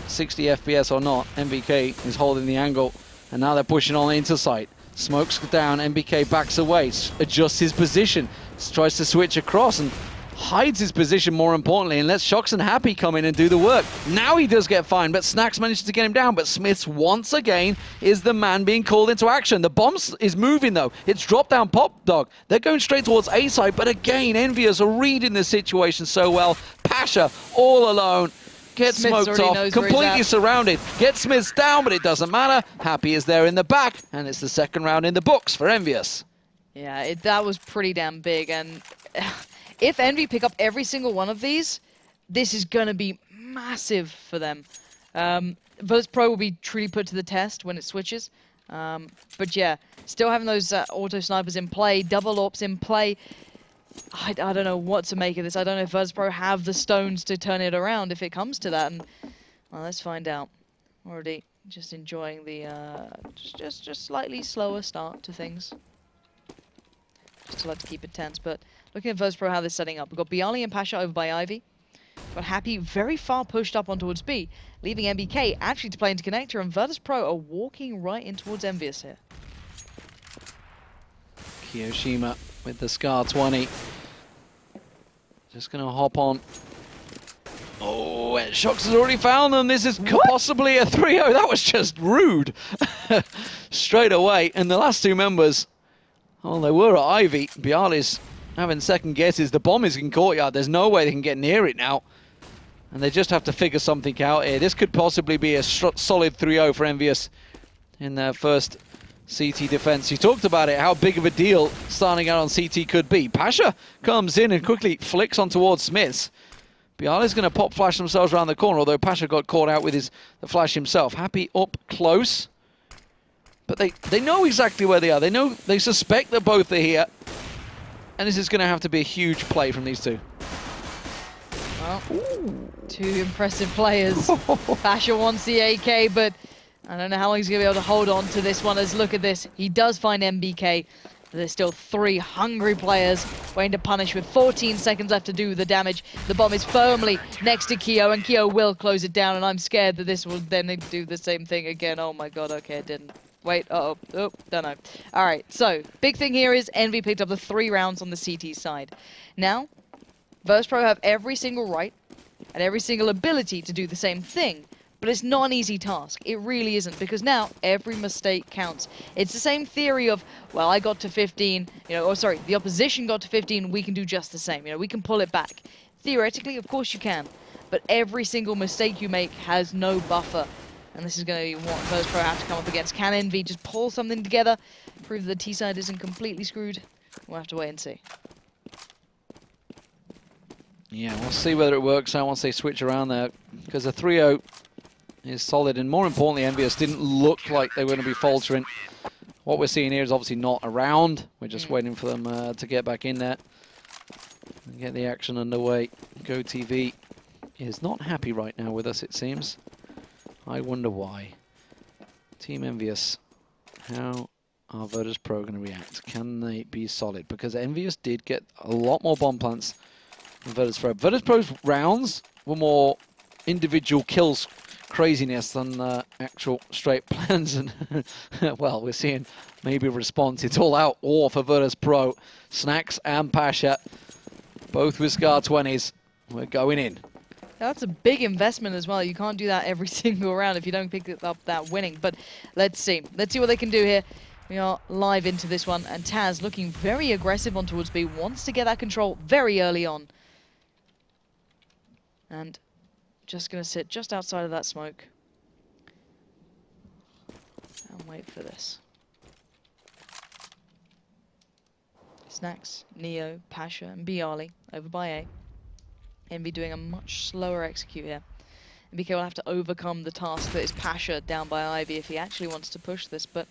60 FPS or not, NBK is holding the angle, and now they're pushing on into sight. Smokes down, NBK backs away, adjusts his position, tries to switch across and hides his position more importantly, and lets Shocks and Happy come in and do the work. Now he does get fined, but Snacks manages to get him down, but Smiths once again is the man being called into action. The bomb is moving though. It's dropped down Pop Dog. They're going straight towards A side, but again, enVyUs are reading the situation so well. Pasha all alone. Gets smoked off, completely surrounded. Gets Smiths down, but it doesn't matter. Happy is there in the back, and it's the second round in the books for enVyUs.
Yeah, that was pretty damn big, and if Envy pick up every single one of these, this is going to be massive for them. Virtus.Pro will be truly put to the test when it switches. But yeah, still having those auto snipers in play, double AWPs in play. I don't know what to make of this. I don't know if Virtus.Pro have the stones to turn it around if it comes to that. And well, let's find out. Already just enjoying the just slightly slower start to things. Still have to keep it tense, but looking at Virtus.Pro how they're setting up. We've got Bialy and Pasha over by Ivy. But Happy very far pushed up on towards B, leaving NBK actually to play into connector, and Virtus.Pro are walking right in towards enVyUs here.
Kiyoshima with the Scar 20. Just going to hop on. Oh, and Shocks has already found them. This is possibly a 3-0. That was just rude. Straight away. And the last two members, oh, they were at Ivy. Bialy's having second guesses. The bomb is in courtyard. There's no way they can get near it now. And they just have to figure something out here. This could possibly be a solid 3-0 for enVyUs in their first CT defense. You talked about it, how big of a deal starting out on CT could be. Pasha comes in and quickly flicks on towards Smiths. Bialy's going to pop flash themselves around the corner, although Pasha got caught out with the flash himself. Happy up close. But they know exactly where they are. They suspect that both are here. And this is going to have to be a huge play from these two.
Well, two impressive players. Pasha wants the AK, but I don't know how long he's going to be able to hold on to this one. As look at this, he does find MBK. There's still three hungry players waiting to punish with 14 seconds left to do the damage. The bomb is firmly next to Kyo, and Kyo will close it down, and I'm scared that this will then do the same thing again. Oh my god, okay, it didn't. Wait, oh, don't know. Alright, so, big thing here is Envy picked up the 3 rounds on the CT side. Now, Virtus.Pro have every single right and every single ability to do the same thing, but it's not an easy task. It really isn't, because now every mistake counts. It's the same theory of, well, I got to 15, or sorry, the opposition got to 15, we can do just the same. We can pull it back. Theoretically, of course you can, but every single mistake you make has no buffer. And this is going to be what Virtus.Pro have to come up against. Can enVy just pull something together, prove the T-side isn't completely screwed? We'll have to wait and see.
Yeah, we'll see whether it works out once they switch around there, because the 3-0 is solid, and more importantly, enVyUs didn't look like they were going to be faltering. What we're seeing here is obviously not around. We're just waiting for them to get back in there and get the action underway. GoTV is not happy right now with us, it seems. I wonder why. Team enVyUs, how are Virtus.Pro going to react? Can they be solid? Because enVyUs did get a lot more bomb plants than Virtus.Pro. Virtus.Pro's rounds were more individual kills craziness than actual straight plans. And well, we're seeing maybe a response. It's all out war for Virtus.Pro. Snacks and Pasha, both with Scar 20s. We're going in.
That's a big investment as well. You can't do that every single round if you don't pick up that winning. But let's see. Let's see what they can do here. We are live into this one. And Taz looking very aggressive on towards B. Wants to get that control very early on. And just going to sit just outside of that smoke. And wait for this. Snacks, Neo, Pasha, and Bialy over by A. enVy doing a much slower execute here. And BK will have to overcome the task that is Pasha down by Ivy if he actually wants to push this, but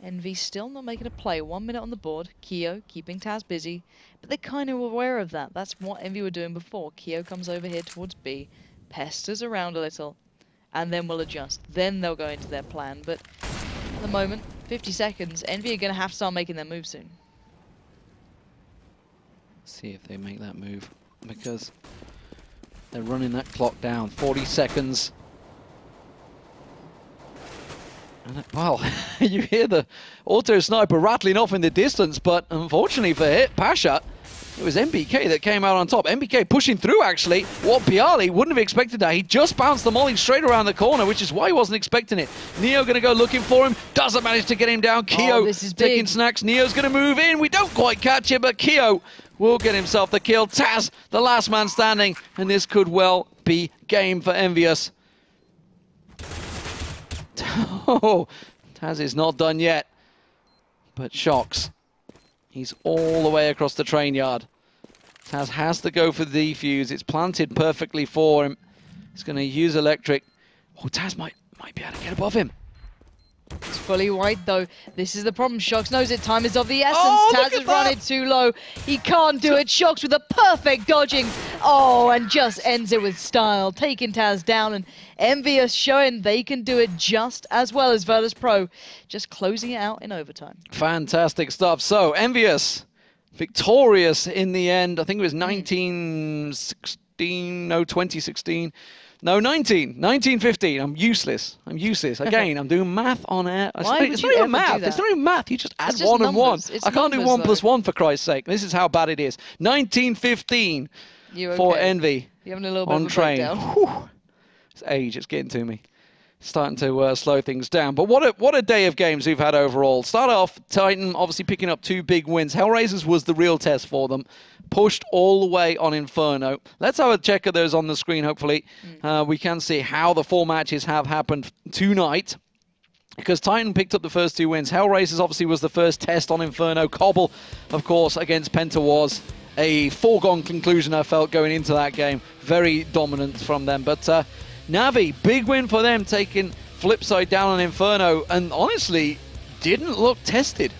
enVy still not making a play. 1 minute on the board. Keo keeping Taz busy, but they're kind of aware of that. That's what enVy were doing before. Keo comes over here towards B, pesters around a little, and then will adjust. Then they'll go into their plan, but at the moment, 50 seconds, enVy are going to have to start making their move soon.
See if they make that move, because they're running that clock down. 40 seconds. And well, you hear the auto sniper rattling off in the distance, but unfortunately for Pasha, it was MBK that came out on top. MBK pushing through, actually. What Bialy wouldn't have expected that. He just bounced the molly straight around the corner, which is why he wasn't expecting it. Neo going to go looking for him. Doesn't manage to get him down. Keo taking snacks. Neo's going to move in. We don't quite catch him, but Keo will get himself the kill. Taz, the last man standing, and this could well be game for enVyUs. Oh, Taz is not done yet, but Shocks. He's all the way across the train yard. Taz has to go for the defuse. It's planted perfectly for him. He's going to use electric. Oh, Taz might be able to get above him.
It's fully white though. This is the problem. Shocks knows it. Time is of the essence.
Oh,
Taz has run it too low. He can't do it. Shocks with a perfect dodging. Oh, and just ends it with style. Taking Taz down, and enVyUs showing they can do it just as well as Virtus.Pro. Just closing it out in overtime.
Fantastic stuff. So, enVyUs victorious in the end. I think it was 1916, no, 2016. No, 1915. I'm useless. Again, I'm doing math on air. It's not even math. It's not even math. You just add one and one. I can't do 1 + 1 for Christ's sake. This is how bad it is. 1915 for enVy.
You're having a little bit
on
of a
train.
breakdown.
It's age. It's getting to me. Starting to slow things down. But what a day of games we've had overall. Start off, Titan obviously picking up 2 big wins. Hellraisers was the real test for them. Pushed all the way on Inferno. Let's have a check of those on the screen, hopefully. We can see how the 4 matches have happened tonight. Because Titan picked up the first 2 wins. Hellraisers obviously was the first test on Inferno. Cobble, of course, against Penta was a foregone conclusion, I felt, going into that game. Very dominant from them. But Navi, big win for them, taking Flipside down on Inferno, and honestly, didn't look tested.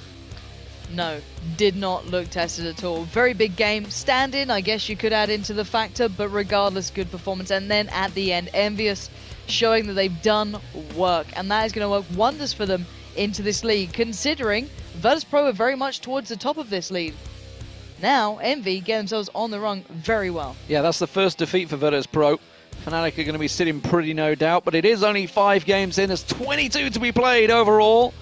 No, did not look tested at all. Very big game. Stand-in, I guess you could add into the factor, but regardless, good performance. And then at the end, enVyUs showing that they've done work, and that is going to work wonders for them into this league, considering Virtus.Pro are very much towards the top of this league. Now, enVy get themselves on the run very well.
Yeah, that's the first defeat for Virtus.Pro. Fnatic are going to be sitting pretty, no doubt, but it is only 5 games in. There's 22 to be played overall.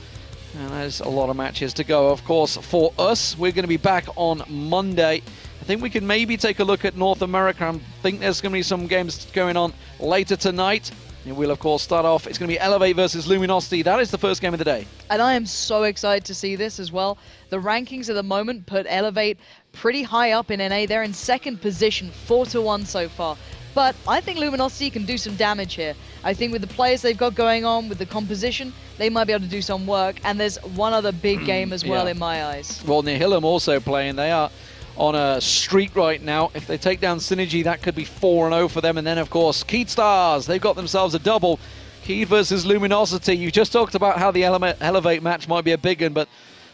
And there's a lot of matches to go, of course, for us. We're going to be back on Monday I think we can maybe take a look at North America. I think there's going to be some games going on later tonight. And we'll, of course, start off. It's going to be Elevate versus Luminosity. That is the first game of the day.
And I am so excited to see this as well. The rankings at the moment put Elevate pretty high up in NA. They're in second position, 4-1 so far. But I think Luminosity can do some damage here. I think with the players they've got going on, with the composition, they might be able to do some work. And there's one other big game as well in my eyes.
Well, Nihilum also playing. They are on a streak right now. If they take down Synergy, that could be 4-0 for them. And then, of course, Keed Stars. They've got themselves a double. Keed versus Luminosity. You just talked about how the Elevate match might be a big one, but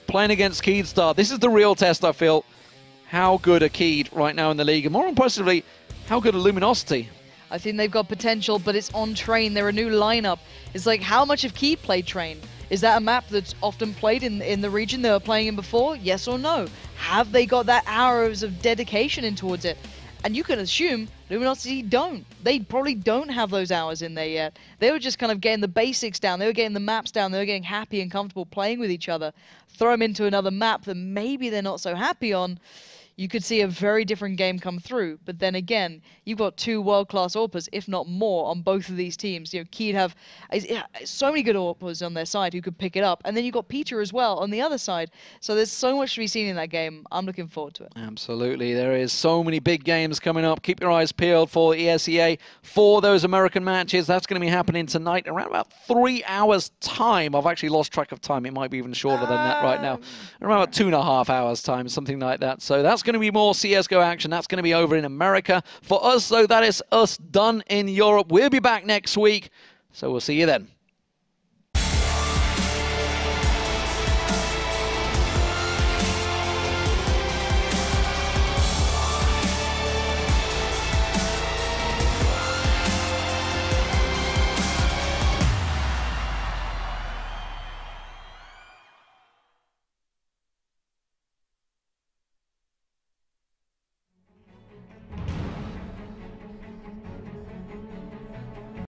playing against Keed Star, this is the real test, I feel. How good are Keed right now in the league? And more impressively, how good are Luminosity?
I think they've got potential, but it's on Train. They're a new lineup. It's like, how much of Keed played Train? Is that a map that's often played in the region they were playing in before? Yes or no? Have they got that hours of dedication in towards it? And you can assume Luminosity don't. They probably don't have those hours in there yet. They were just kind of getting the basics down. They were getting the maps down. They were getting happy and comfortable playing with each other. Throw them into another map that maybe they're not so happy on. You could see a very different game come through. But then again, you've got two world-class AWPers, if not more, on both of these teams. You know, Keed have so many good AWPers on their side who could pick it up. And then you've got Peter as well on the other side. So there's so much to be seen in that game. I'm looking forward to it.
Absolutely. There is so many big games coming up. Keep your eyes peeled for ESEA, for those American matches. That's going to be happening tonight around about 3 hours' time. I've actually lost track of time. It might be even shorter than that right now. Around about 2.5 hours' time, something like that. So that's going to be more CSGO action. That's going to be over in America. For us, though, that is us done in Europe. We'll be back next week, so we'll see you then.